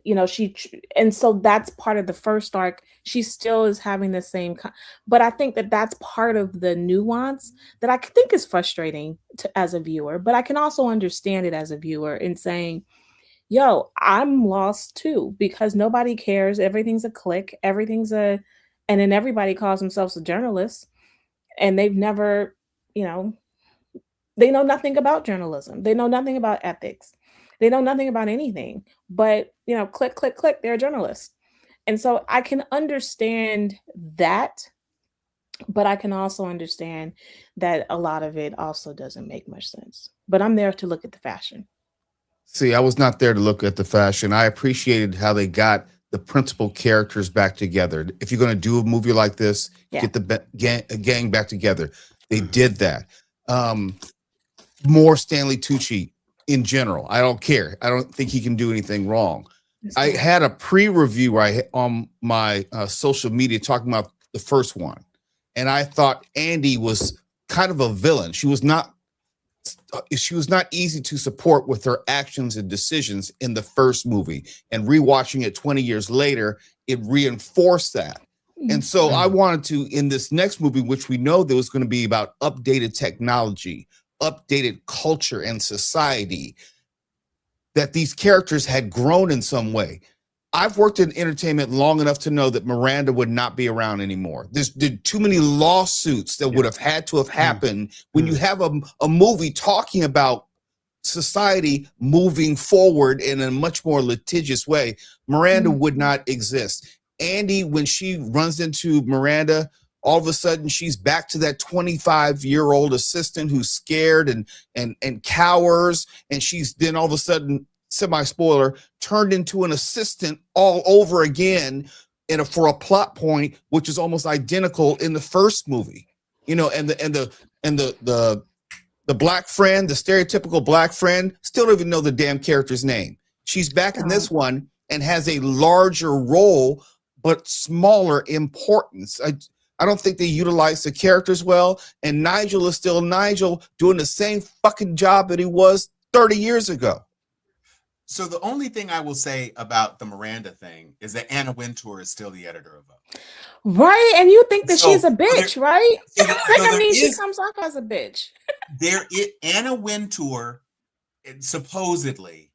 so that's part of the first arc. She still is having the same, but I think that that's part of the nuance that I think is frustrating as a viewer, but I can also understand it as a viewer in saying, yo, I'm lost too, because nobody cares. Everything's a click. And then everybody calls themselves a journalist, and they've never, they know nothing about journalism. They know nothing about ethics. They know nothing about anything, but click, click, click, they're a journalist. And so I can understand that But I can also understand that a lot of it also doesn't make much sense. But I'm there to look at the fashion. See, I was not there to look at the fashion. I appreciated how they got the principal characters back together. If you're going to do a movie like this, Yeah. get the gang back together. They Mhm. did that. More Stanley Tucci in general. I don't care. I don't think he can do anything wrong. It's I fine. had a pre-review on my social media talking about the first one, and I thought Andy was kind of a villain. She was not easy to support with her actions and decisions in the first movie, and rewatching it 20 years later, it reinforced that. And so I wanted to, in this next movie, which we know there was going to be about updated technology, updated culture and society, that these characters had grown in some way. I've worked in entertainment long enough to know that Miranda would not be around anymore. There's too many lawsuits that would have had to have happened when you have a movie talking about society moving forward in a much more litigious way. Miranda would not exist. Andy, when she runs into Miranda, all of a sudden she's back to that 25-year-old assistant who's scared and cowers, and she's then all of a sudden, semi-spoiler, turned into an assistant all over again for a plot point which is almost identical in the first movie. And the black friend, the stereotypical black friend, still don't even know the damn character's name. She's back in this one and has a larger role but smaller importance. I don't think they utilize the characters well, and Nigel is still Nigel doing the same fucking job that he was 30 years ago. So the only thing I will say about the Miranda thing is that Anna Wintour is still the editor of Vogue. Right, and you think that she's a bitch, right? She is, comes off as a bitch. Anna Wintour, supposedly,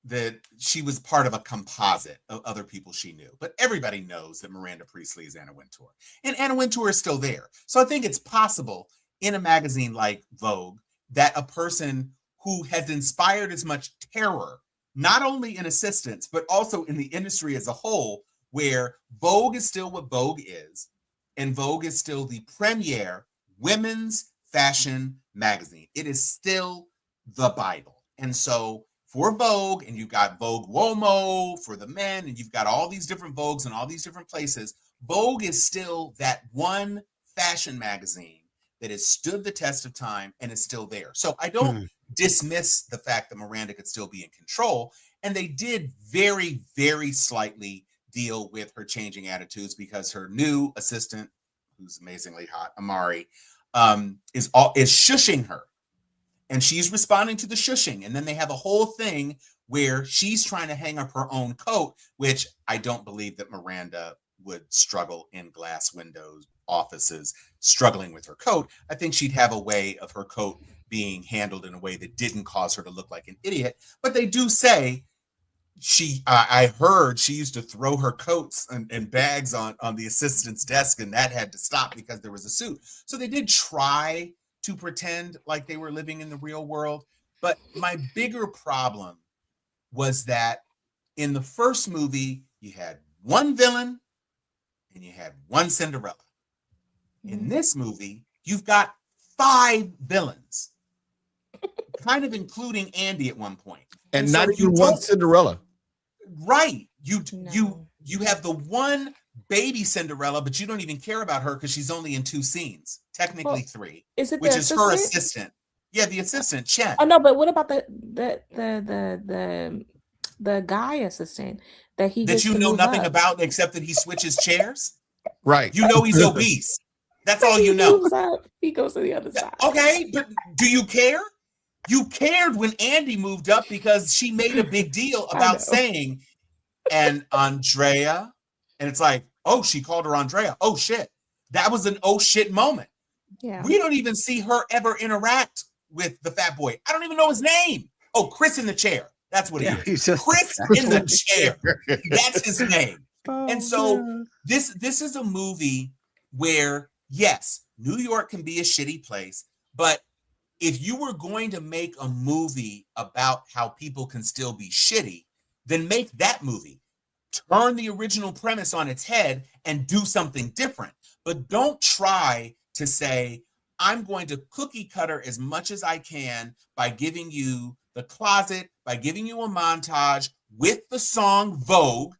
that she was part of a composite of other people she knew. But everybody knows that Miranda Priestley is Anna Wintour. And Anna Wintour is still there. So I think it's possible in a magazine like Vogue that a person who has inspired as much terror, not only in assistants, but also in the industry as a whole, where Vogue is still what Vogue is, and Vogue is still the premier women's fashion magazine. It is still the Bible. And so for Vogue, and you've got Vogue Uomo for the men, and you've got all these different Vogues in all these different places, Vogue is still that one fashion magazine that has stood the test of time and is still there. So I don't dismiss the fact that Miranda could still be in control. And they did very, very slightly deal with her changing attitudes because her new assistant, who's amazingly hot, Amari, is shushing her. And she's responding to the shushing. And then they have a whole thing where she's trying to hang up her own coat, which I don't believe that Miranda would struggle in glass windows offices struggling with her coat. I think she'd have a way of her coat being handled in a way that didn't cause her to look like an idiot. But they do say I heard she used to throw her coats and bags on the assistant's desk, and that had to stop because there was a suit. So they did try to pretend like they were living in the real world. But my bigger problem was that in the first movie, you had one villain and you had one Cinderella. In this movie, you've got 5 villains, kind of including Andy at one point. And not even one Cinderella. Right. You have the one baby Cinderella, but you don't even care about her because she's only in 2 scenes, technically 3. Is it which is her assistant? Yeah, the assistant, Chen. Oh no, but what about the guy assistant that you know nothing about except that he switches chairs? Right. You know he's obese. That's all you know. He goes to the other side. Okay, but do you care? You cared when Andy moved up because she made a big deal about saying, and Andrea, and it's like, oh, she called her Andrea. Oh shit. That was an oh shit moment. Yeah. We don't even see her ever interact with the fat boy. I don't even know his name. Oh, Chris in the chair. That's what he is. Chris in the chair. That's his name. And so this is a movie where, yes, New York can be a shitty place, but if you were going to make a movie about how people can still be shitty, then make that movie. Turn the original premise on its head and do something different. but don't try to say, I'm going to cookie cutter as much as I can by giving you the closet, by giving you a montage with the song Vogue.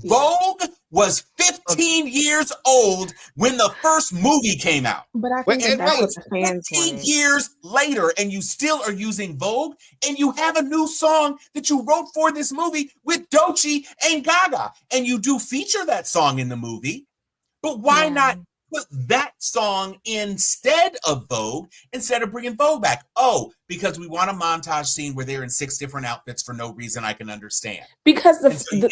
Vogue was 15 years old when the first movie came out. But I Wait, think that and that's wait, what the fans 15 wanted. years later, and you still are using Vogue, and you have a new song that you wrote for this movie with Doechii and Gaga, and you do feature that song in the movie, but why Yeah. not put that song instead of Vogue, instead of bringing Vogue back? Oh, because we want a montage scene where they're in 6 different outfits for no reason I can understand. Because And so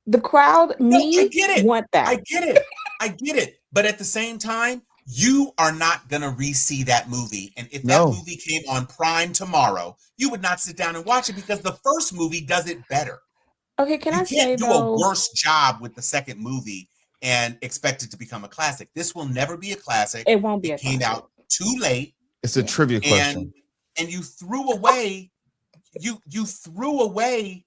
the crowd, no, I me, get it. want that. I get it. I get it. But at the same time, you are not going to re-see that movie. And if that No. movie came on Prime tomorrow, you would not sit down and watch it because the first movie does it better. Okay, can You I say can't do though? a worse job with the second movie and expect it to become a classic. This will never be a classic. It won't be. It came out too late, It's a trivia question. and you threw away you threw away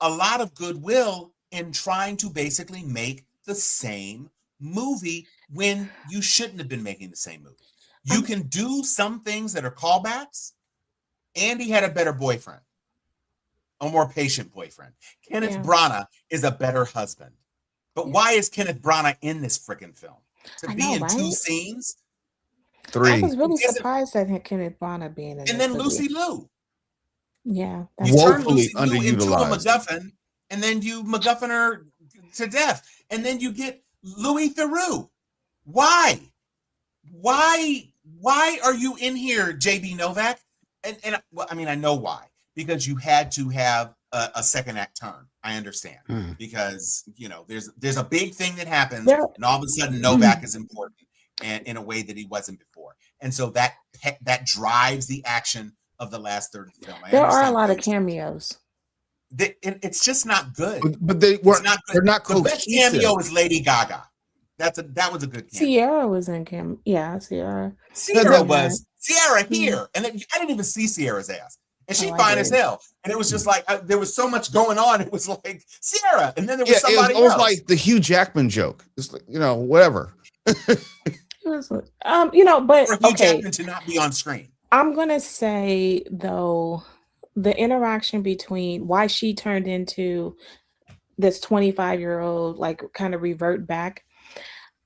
a lot of goodwill in trying to basically make the same movie when you shouldn't have been making the same movie. You can do some things that are callbacks. Andy had a better boyfriend, a more patient boyfriend. Kenneth Branagh is a better husband. But why is Kenneth Branagh in this freaking film? To be in 2 scenes? 3. I was really surprised at Kenneth Branagh being in and this then movie. Lucy Liu. Yeah, You turn Woefully Lucy Liu into a underutilized. MacGuffin, and then you MacGuffin her to death, and then you get Louis Theroux. Why? Why are you in here, JB Novak? And well, I mean, I know why. Because you had to have a second act turn. I understand. Because, you know, there's a big thing that happens, and all of a sudden Novak is important and in a way that he wasn't before. And so that drives the action of the last third of the film. There are a lot of cameos. It's just not good. But they weren't. They're not The best cohesive. cameo is Lady Gaga. That was a good cameo. Sierra was in cameo. Yeah, Sierra. Sierra here, and then I didn't even see Sierra's ass, and she fine as hell. And it was just like there was so much going on. It was like Sierra, and then there was somebody it was else. like the Hugh Jackman joke. It's like, you know, whatever. You know, but for Hugh Jackman to not be on screen. I'm gonna say though, the interaction between why she turned into this 25-year-old, like kind of revert back.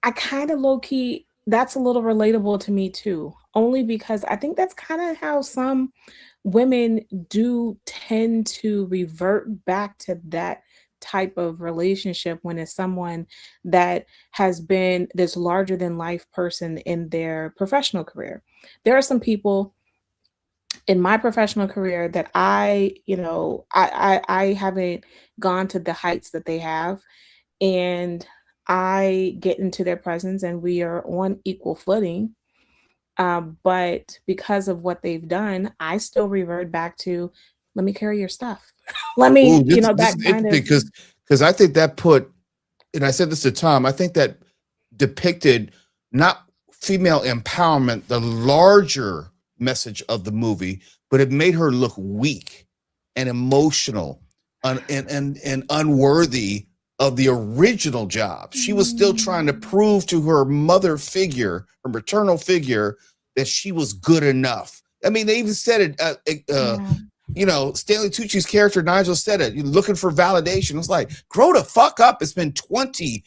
I kind of low key, that's a little relatable to me too, only because I think that's kind of how some women do tend to revert back to that type of relationship when it's someone that has been this larger than life person in their professional career. There are some people in my professional career that I haven't gone to the heights that they have, and I get into their presence and we are on equal footing. But because of what they've done, I still revert back to, let me carry your stuff. Let me, This that is kind of, because I think that put, and I said this to Tom, I think that depicted not female empowerment, the larger message of the movie, but it made her look weak and emotional and unworthy of the original job. She was still trying to prove to her mother figure, her maternal figure, that she was good enough. I mean, they even said it, you know, Stanley Tucci's character, Nigel, said it. You're looking for validation. It's like, grow the fuck up. It's been 20 years.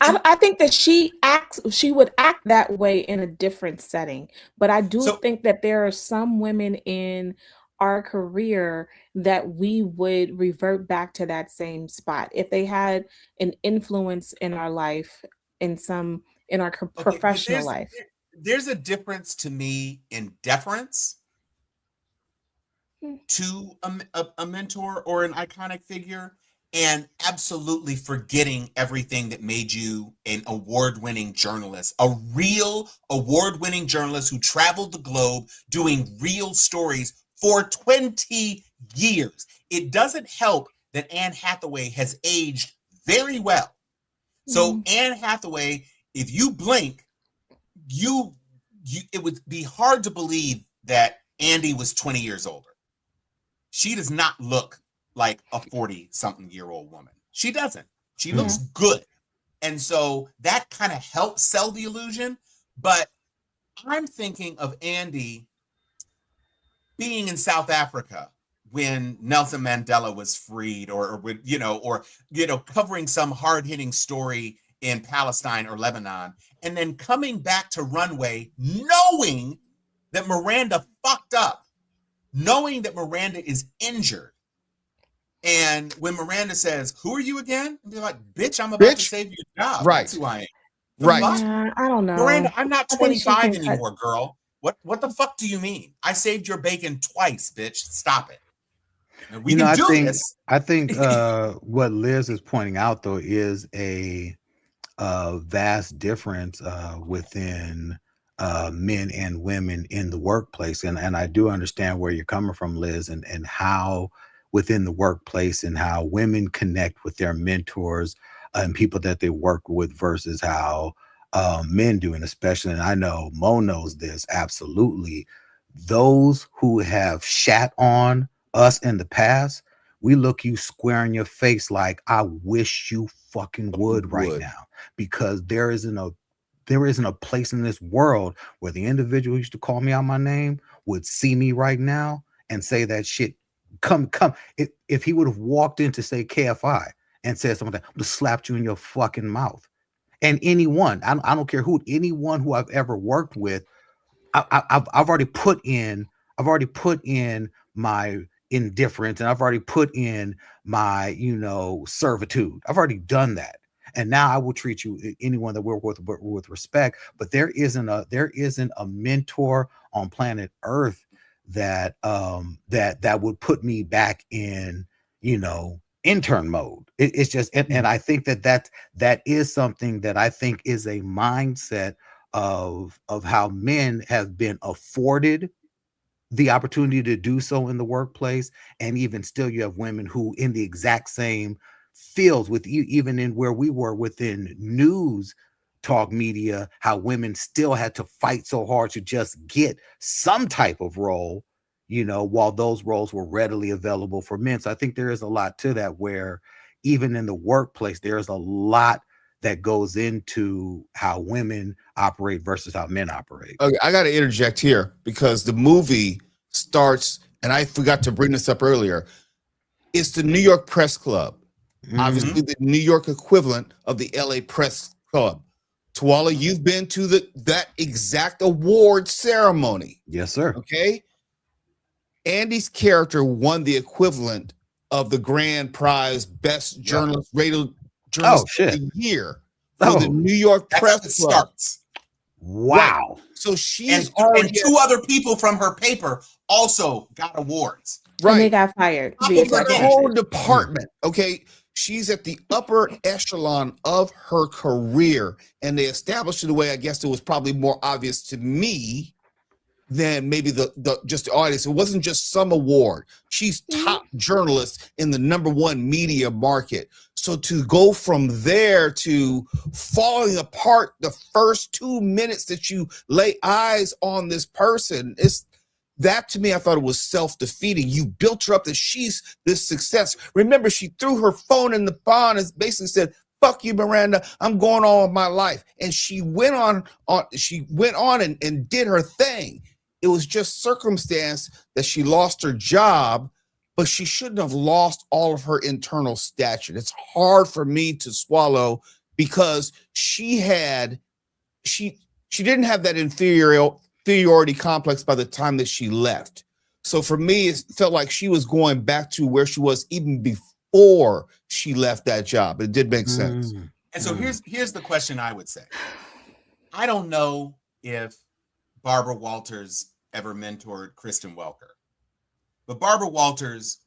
I think that she would act that way in a different setting. But I do think that there are some women in our career that we would revert back to that same spot if they had an influence in our life, in our professional life. There's a difference to me in deference to a mentor or an iconic figure, and absolutely forgetting everything that made you an award-winning journalist, a real award-winning journalist who traveled the globe doing real stories for 20 years. It doesn't help that Anne Hathaway has aged very well. So Anne Hathaway, if you blink, it would be hard to believe that Andy was 20 years older. She does not look like a 40-something-year-old woman. She doesn't. She looks good. And so that kind of helps sell the illusion. But I'm thinking of Andy being in South Africa when Nelson Mandela was freed, or covering some hard-hitting story in Palestine or Lebanon, and then coming back to Runway knowing that Miranda fucked up, knowing that Miranda is injured. And when Miranda says, "Who are you again?" and be like, "Bitch, I'm about to save your job." Right. That's who I am. Right. Yeah, I don't know. Miranda, I'm not I think she 25 can cut- anymore, girl. What the fuck do you mean? I saved your bacon twice, bitch. Stop it. And we can do this. I think what Liz is pointing out, though, is a vast difference within men and women in the workplace. And I do understand where you're coming from, Liz, and how within the workplace and how women connect with their mentors and people that they work with versus how men do. And especially, and I know Mo knows this, absolutely, those who have shat on us in the past, we look you square in your face like, I wish you fucking would right now, because there isn't a place in this world where the individual who used to call me out my name would see me right now and say that shit. Come. If he would have walked in to say KFI and said something like that, I would have slapped you in your fucking mouth. And anyone, I don't care who, anyone who I've ever worked with, I've already put in my indifference, and I've already put in my servitude. I've already done that, and now I will treat you, anyone that we work with respect. But there isn't a mentor on planet Earth that would put me back in intern mode. It's just, and I think that is something that I think is a mindset of how men have been afforded the opportunity to do so in the workplace. And even still, you have women who in the exact same fields, with even in where we were within news talk media, how women still had to fight so hard to just get some type of role, while those roles were readily available for men. So I think there is a lot to that, where even in the workplace, there's a lot that goes into how women operate versus how men operate. Okay, I got to interject here because the movie starts, and I forgot to bring this up earlier. It's the New York Press Club, obviously the New York equivalent of the LA Press Club. Tuala, you've been to that exact award ceremony. Yes, sir. Okay. Andy's character won the equivalent of the grand prize, best journalist, radio journalist of the year for the New York Press Club. Starts. Wow. Right. So she's and two other people from her paper also got awards. Right. And they got fired. The whole department. Okay. She's at the upper echelon of her career. And they established it in a way, I guess it was probably more obvious to me than maybe the just the audience. It wasn't just some award. She's top journalist in the #1 media market. So to go from there to falling apart the first 2 minutes that you lay eyes on this person, that to me, I thought it was self-defeating. You built her up that she's this success. Remember, she threw her phone in the pond and basically said, "Fuck you, Miranda. I'm going on with my life." And she went on and did her thing. It was just circumstance that she lost her job, but she shouldn't have lost all of her internal stature. It's hard for me to swallow because she didn't have that inferiority complex by the time that she left. So for me, it felt like she was going back to where she was even before she left that job. It did make sense. And so here's the question I would say. I don't know if Barbara Walters ever mentored Kristen Welker, but Barbara Walters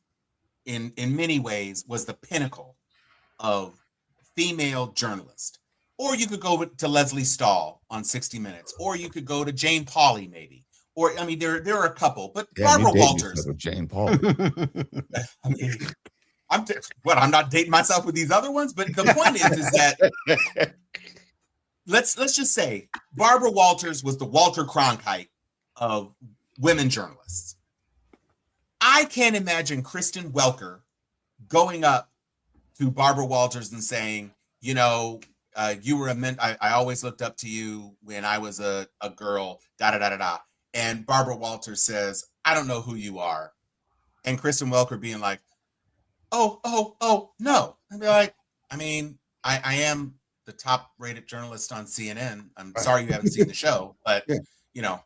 in many ways was the pinnacle of female journalist. Or you could go to Leslie Stahl on 60 Minutes, or you could go to Jane Pauley, maybe. Or, I mean, there are a couple, but Barbara Walters. Jane Pauley. I mean, I'm not dating myself with these other ones, but the point is that let's just say Barbara Walters was the Walter Cronkite of women journalists. I can't imagine Kristen Welker going up to Barbara Walters and saying, you know, you were I always looked up to you when I was a girl, da da da da da. And Barbara Walters says, I don't know who you are. And Kristen Welker being like, oh, no. I'd be like, I mean, I am the top rated journalist on CNN. I'm sorry you haven't seen the show, but you know,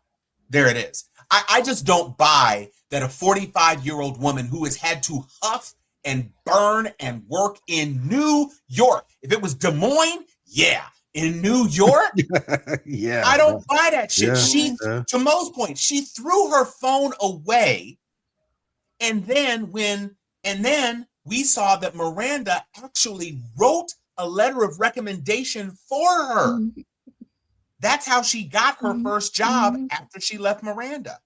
there it is. I just don't buy that a 45-year-old woman who has had to huff and burn and work in New York. If it was Des Moines, yeah. In New York, yeah, I don't buy that shit. Yeah. To Mo's point, she threw her phone away, and then we saw that Miranda actually wrote a letter of recommendation for her. Mhm. That's how she got her Mhm. first job Mhm. after she left Miranda.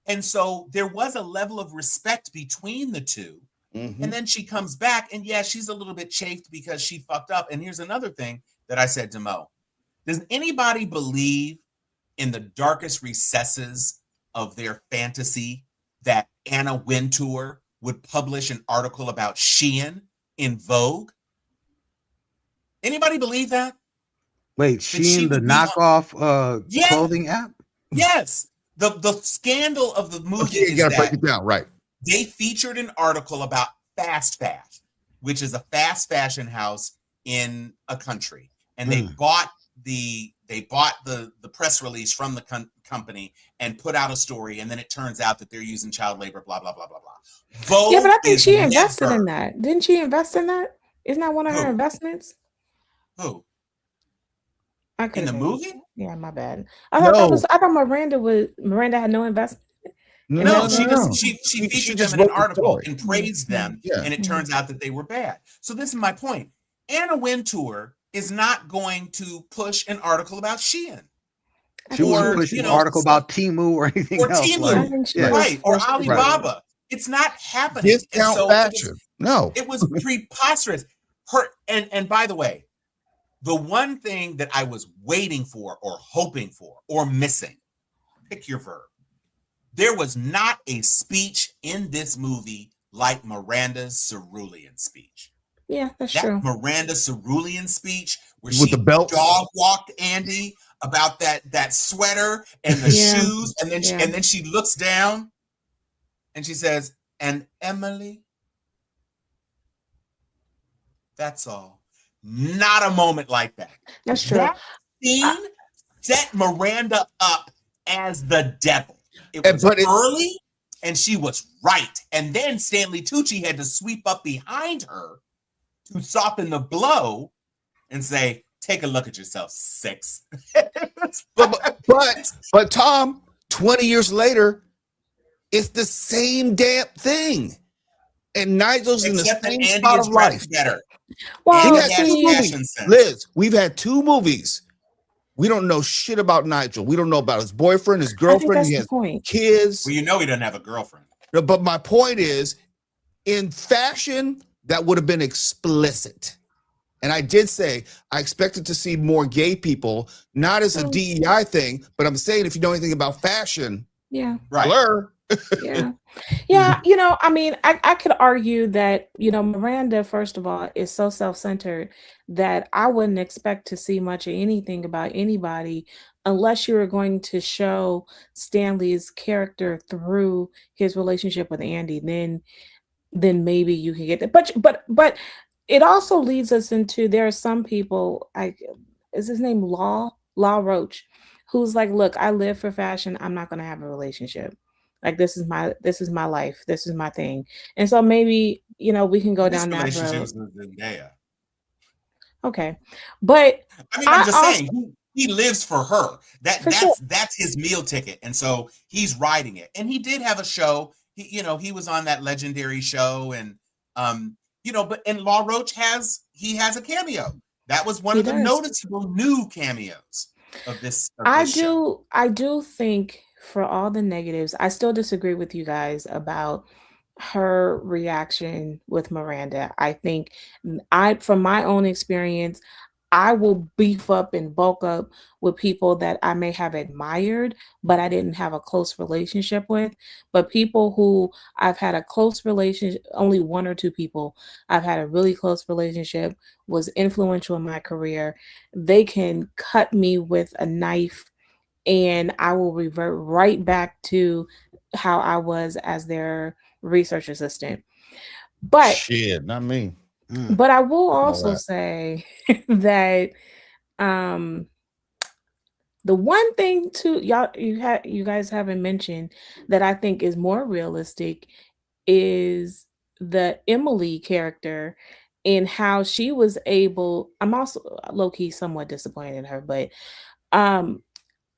And so there was a level of respect between the two. And then she comes back, and yeah, she's a little bit chafed because she fucked up. And here's another thing that I said to Mo. Does anybody believe in the darkest recesses of their fantasy that Anna Wintour would publish an article about Shein in Vogue? Anybody believe that? Wait, That Shein, the would be on- knockoff Yeah. clothing app? Yes. The scandal of the movie Okay, you is gotta that break it down, right? they featured an article about Fast Fashion, which is a fast fashion house in a country, and they bought the press release from the company and put out a story, and then it turns out that they're using child labor, blah blah blah blah blah. Vogue Yeah, but I think is she invested never in that. Didn't she invest in that? Isn't that one of her who investments? who I in could have the been. movie. Yeah, my bad. I thought Miranda had no investment in No, that. she She featured just them in an wrote the article story. and praised them, Yeah. and it turns out that they were bad. So this is my point. Anna Wintour is not going to push an article about Shein. She wouldn't push an article about Temu or anything or else. Temu, I think she yeah. was right? Or forced to do Alibaba. it. It's not happening. And Discount so fashion. No. it was preposterous. Her and by the way, the one thing that I was waiting for or hoping for or missing, pick your verb. There was not a speech in this movie like Miranda's cerulean speech. Yeah, that's That true. Miranda cerulean speech where With she the belts. dog walked Andy about that sweater and the Yeah. shoes, and then she looks down and she says, "And Emily." That's all. Not a moment like that. That's true. That scene set Miranda up as the devil. It was early, and she was right. And then Stanley Tucci had to sweep up behind her to soften the blow and say, "Take a look at yourself, six." but Tom, 20 years later, it's the same damn thing. And Nigel's Except in the same that Andy spot is of life. dressed better. Well, We've had two movies. sense. Liz, we've had two movies. We don't know shit about Nigel. We don't know about his boyfriend, his girlfriend. that's He the has point. kids. Well, you know he doesn't have a girlfriend. No, but my point is, in fashion, that would have been explicit. And I did say I expected to see more gay people, not as a DEI thing, but I'm saying if you know anything about fashion, yeah, right. Blur. Yeah. You know, I mean, I could argue that, you know, Miranda, first of all, is so self-centered that I wouldn't expect to see much of anything about anybody unless you were going to show Stanley's character through his relationship with Andy. Then maybe you can get that. But it also leads us into, there are some people, is his name Law Roach, who's like, look, I live for fashion. I'm not going to have a relationship. Like, this is my life. This is my thing. And so maybe, you know, we can go down that road. Okay. But I mean, I'm just saying he lives for her. That's his meal ticket. And so he's riding it. And he did have a show. He was on that legendary show, and and Law Roach has a cameo. That was one of the noticeable new cameos of this. I do think, for all the negatives, I still disagree with you guys about her reaction with Miranda. I think from my own experience, I will beef up and bulk up with people that I may have admired, but I didn't have a close relationship with. But people who I've had a close relationship, only one or two people I've had a really close relationship, was influential in my career. They can cut me with a knife and I will revert right back to how I was as their research assistant. But Shit, not me. but I will All also that. say that um the one thing too, you guys haven't mentioned that I think is more realistic is the Emily character and how she was able. I'm also low key somewhat disappointed in her, but um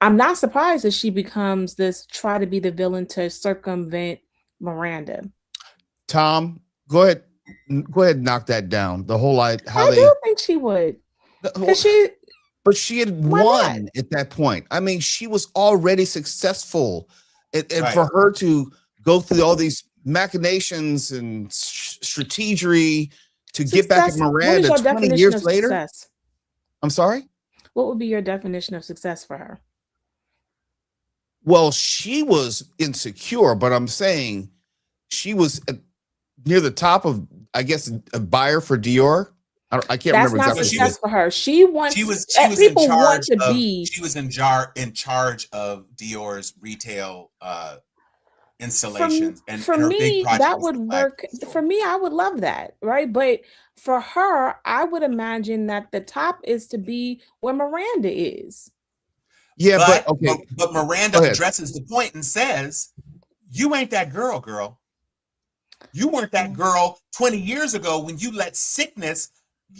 I'm not surprised that she becomes this try to be the villain to circumvent Miranda. Tom, go ahead. Go ahead and knock that down. The whole how I they do think she would, the because whole- she. but she had Why not? won at that point. I mean, she was already successful. And Right. for her to go through all these machinations and strategy to get back at Success. What is Miranda your 20 definition years of later. success? I'm sorry? What would be your definition of success for her? Well, she was insecure, but I'm saying she was near the top of, I guess, a buyer for Dior. I can't That's remember not exactly. she success was- for her. She wants. She was in people want charge to of be. she was in charge of Dior's retail installations, and For her big me, project that was would the work. flagship store. For me, I would love that, right? But for her, I would imagine that the top is to be where Miranda is. Yeah, but But okay. but Go Miranda ahead. addresses the point and says, "You ain't that girl. You weren't that girl 20 years ago when you let sickness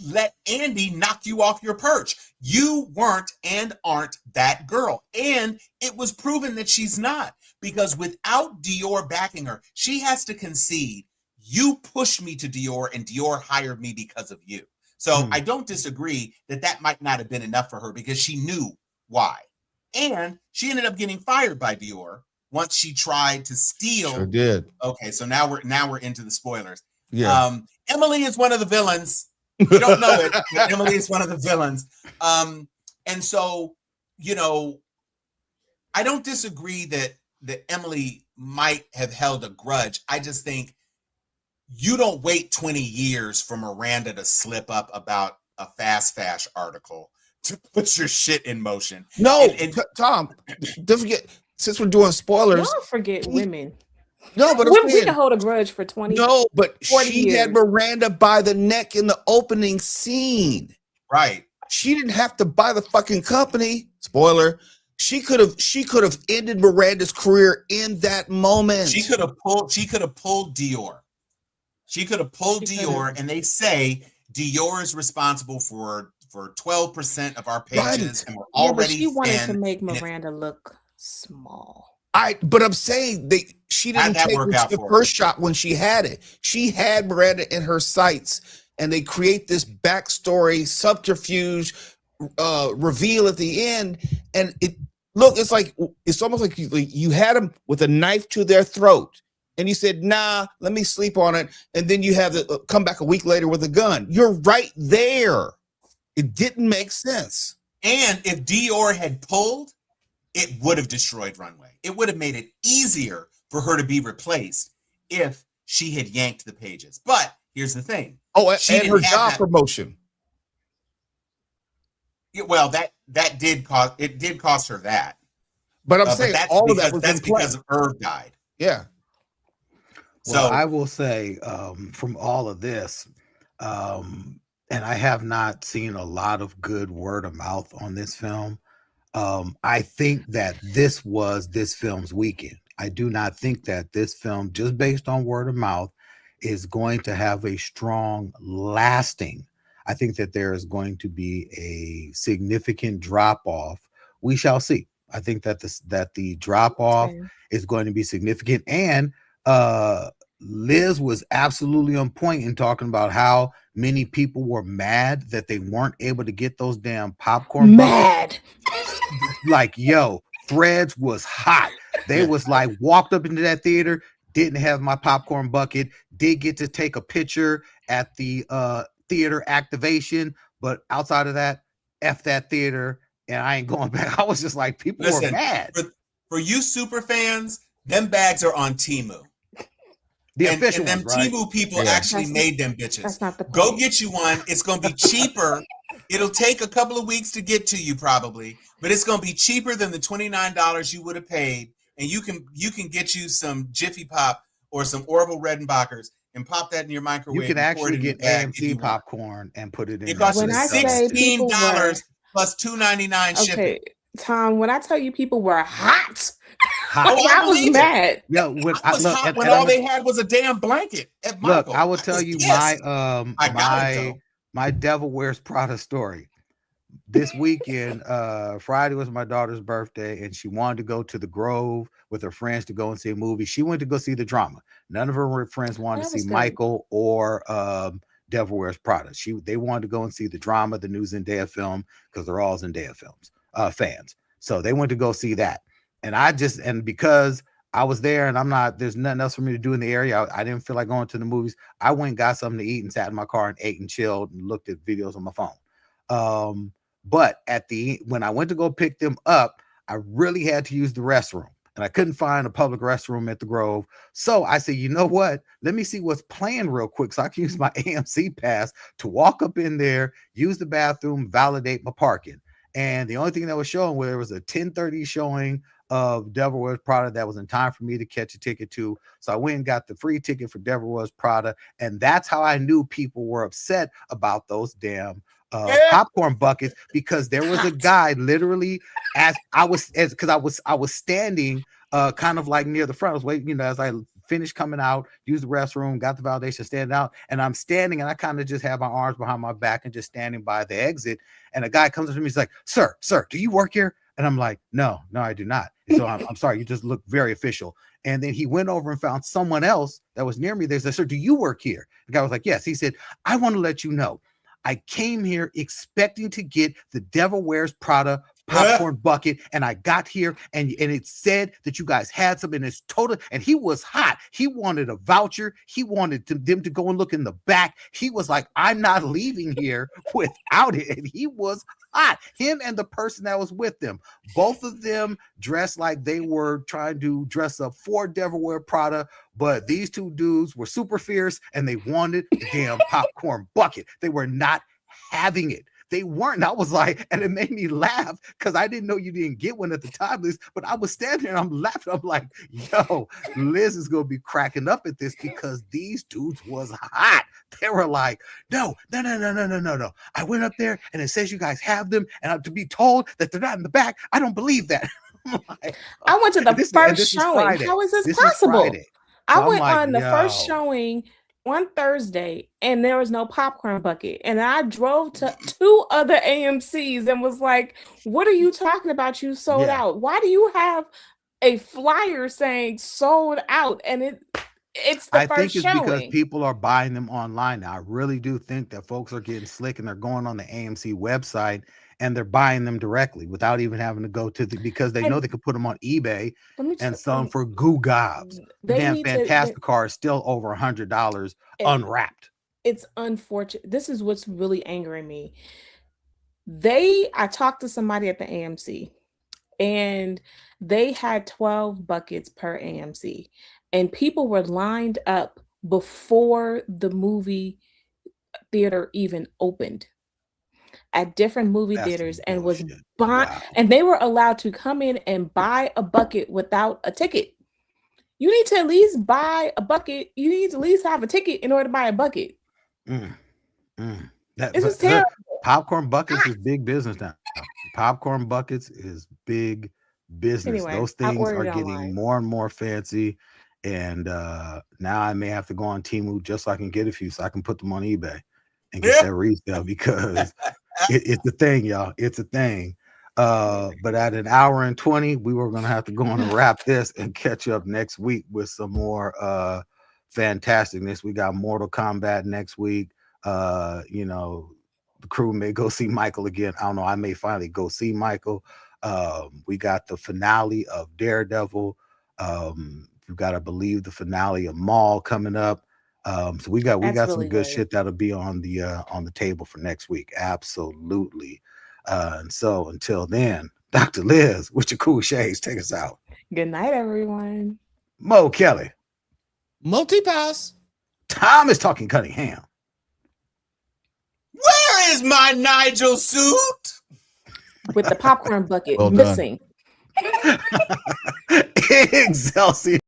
let Andy knock you off your perch. You weren't and aren't that girl." And it was proven that she's not, because without Dior backing her, she has to concede, you pushed me to Dior and Dior hired me because of you. So I don't disagree that might not have been enough for her, because she knew why. And she ended up getting fired by Dior once she tried to steal. Sure did. Okay, so now we're into the spoilers. Yeah. Emily is one of the villains. You don't know it, but Emily is one of the villains. And so, I don't disagree that Emily might have held a grudge. I just think you don't wait 20 years for Miranda to slip up about a fast fashion article to put your shit in motion. No, And Tom, don't forget, since we're doing spoilers. Y'all forget women. No, but I'm We saying, can hold a grudge for 20. no, but 40 she had years. Miranda by the neck in the opening scene. right. She didn't have to buy the fucking company. Spoiler. She could have ended Miranda's career in that moment. She could have pulled Dior. She could have pulled She Dior, could've. and they say Dior is responsible for 12% of our pages, and we're Yeah, but already she wanted to thin. make Miranda look small. But I'm saying she How'd didn't that take work out the for her? first shot when she had it. She had Miranda in her sights, and they create this backstory, subterfuge, reveal at the end, and it's almost like you had them with a knife to their throat, and you said, "Nah, let me sleep on it," and then you have to come back a week later with a gun. You're right there. It didn't make sense. And if Dior had pulled, it would have destroyed Runway. It would have made it easier for her to be replaced if she had yanked the pages. But here's the thing. Oh, She and her didn't have job that- promotion. Well, that did cost her that. But I'm But saying that's all of that because was that's in play. because Irv died. Yeah. Well, So I will say from all of this, and I have not seen a lot of good word of mouth on this film. I think that this was this film's weekend. I do not think that this film, just based on word of mouth, is going to have a strong lasting. I think that there is going to be a significant drop off. We shall see. I think that the drop off Same. is going to be significant. And Liz was absolutely on point in talking about how many people were mad that they weren't able to get those damn popcorn buckets. Mad. Like, yo, Threads was hot. They was like, walked up into that theater, didn't have my popcorn bucket, did get to take a picture at the theater activation, But outside of that, F that theater, and I ain't going back. I was just like, people were Listen, mad. for you super fans, them bags are on Temu. The and official them ones, right? Temu people Yeah. actually That's- made them bitches. That's not the Go point. get you one. It's gonna be cheaper. It'll take a couple of weeks to get to you probably, but it's gonna be cheaper than the $29 you would have paid. And you can get you some Jiffy Pop or some Orville Redenbachers and pop that in your microwave. You can and pour it actually in your get bag if you AMC want. popcorn and put it in. It costs you When I say $16 people were- plus $2.99 shipping. Okay, Tom, when I tell you people were hot, Hot. Oh, I was believe it. mad. Yo, when I was look, hot and- when and all I'm- they had was a damn blanket at Look, Michael. I will tell was you pissed. my I got it, though. my Devil Wears Prada story. This weekend, Friday was my daughter's birthday, and she wanted to go to the Grove with her friends to go and see a movie. She went to go see the drama. None of her friends wanted to That was see good. Michael or Devil Wears Prada. They wanted to go and see the drama, the new Zendaya film, because they're all Zendaya films fans. So they went to go see that. And because I was there and there's nothing else for me to do in the area. I didn't feel like going to the movies. I went and got something to eat and sat in my car and ate and chilled and looked at videos on my phone. But when I went to go pick them up, I really had to use the restroom and I couldn't find a public restroom at the Grove. So I said, you know what? Let me see what's playing real quick so I can use my AMC pass to walk up in there, use the bathroom, validate my parking. And the only thing that was showing was there was a 10:30 showing of Devil Wears Prada that was in time for me to catch a ticket to. So I went and got the free ticket for Devil Wears Prada. And that's how I knew people were upset about those damn popcorn buckets, because there was a guy literally I was standing kind of like near the front. I was waiting, as I finished coming out, used the restroom, got the validation, standing out, and I'm standing and I kind of just have my arms behind my back and just standing by the exit. And a guy comes up to me, he's like, sir, do you work here? And I'm like, no, I do not. And so I'm sorry, you just look very official. And then he went over and found someone else that was near me. They said, sir, do you work here? The guy was like, yes. He said, I want to let you know, I came here expecting to get the Devil Wears Prada popcorn bucket, and I got here and it said that you guys had some, and it's total. And he was hot. He wanted a voucher. He wanted them to go and look in the back. He was like, I'm not leaving here without it. And he was hot. Him and the person that was with them, both of them dressed like they were trying to dress up for Devil Wears Prada. But these two dudes were super fierce and they wanted the damn popcorn bucket. They were not having it. They weren't. I was like, and it made me laugh because I didn't know you didn't get one at the time, Liz. But I was standing there and I'm laughing. I'm like, yo, Liz is going to be cracking up at this because these dudes was hot. They were like, no. I went up there and it says you guys have them. And to be told that they're not in the back, I don't believe that. Like, I went to the first showing. How is this possible? I went on the first showing one Thursday and there was no popcorn bucket. And I drove to 2 other AMCs and was like, what are you talking about? You sold out. Why do you have a flyer saying sold out? And it's the first think it's showing. Because people are buying them online now. I really do think that folks are getting slick and they're going on the AMC website and they're buying them directly without even having to go to because they know they could put them on eBay and sell them for goo gobs. Damn Fantastic Car is still over $100 unwrapped. It's unfortunate. This is what's really angering me. I talked to somebody at the AMC and they had 12 buckets per AMC and people were lined up before the movie theater even opened at different movie theaters and was and they were allowed to come in and buy a bucket without a ticket. You need to at least buy a bucket. You need to at least have a ticket in order to buy a bucket. This is terrible. Popcorn buckets is big business now. Popcorn buckets is big business. Anyway, those things are getting more and more fancy. And now I may have to go on Temu just so I can get a few so I can put them on eBay and get that resale because it's a thing, y'all. It's a thing. But at 1 hour and 20, we were going to have to go on and wrap this and catch up next week with some more fantasticness. We got Mortal Kombat next week. The crew may go see Michael again. I don't know. I may finally go see Michael. We got the finale of Daredevil. We've got to believe the finale of Maul coming up. So we got That's some really good great. shit that'll be on the table for next week. Absolutely. And so until then, Dr. Liz, with your cool shades, take us out. Good night, everyone. Mo Kelly, Multipass. Tom is talking Cunningham. Where is my Nigel suit? With the popcorn bucket Well done. missing. Excelsior.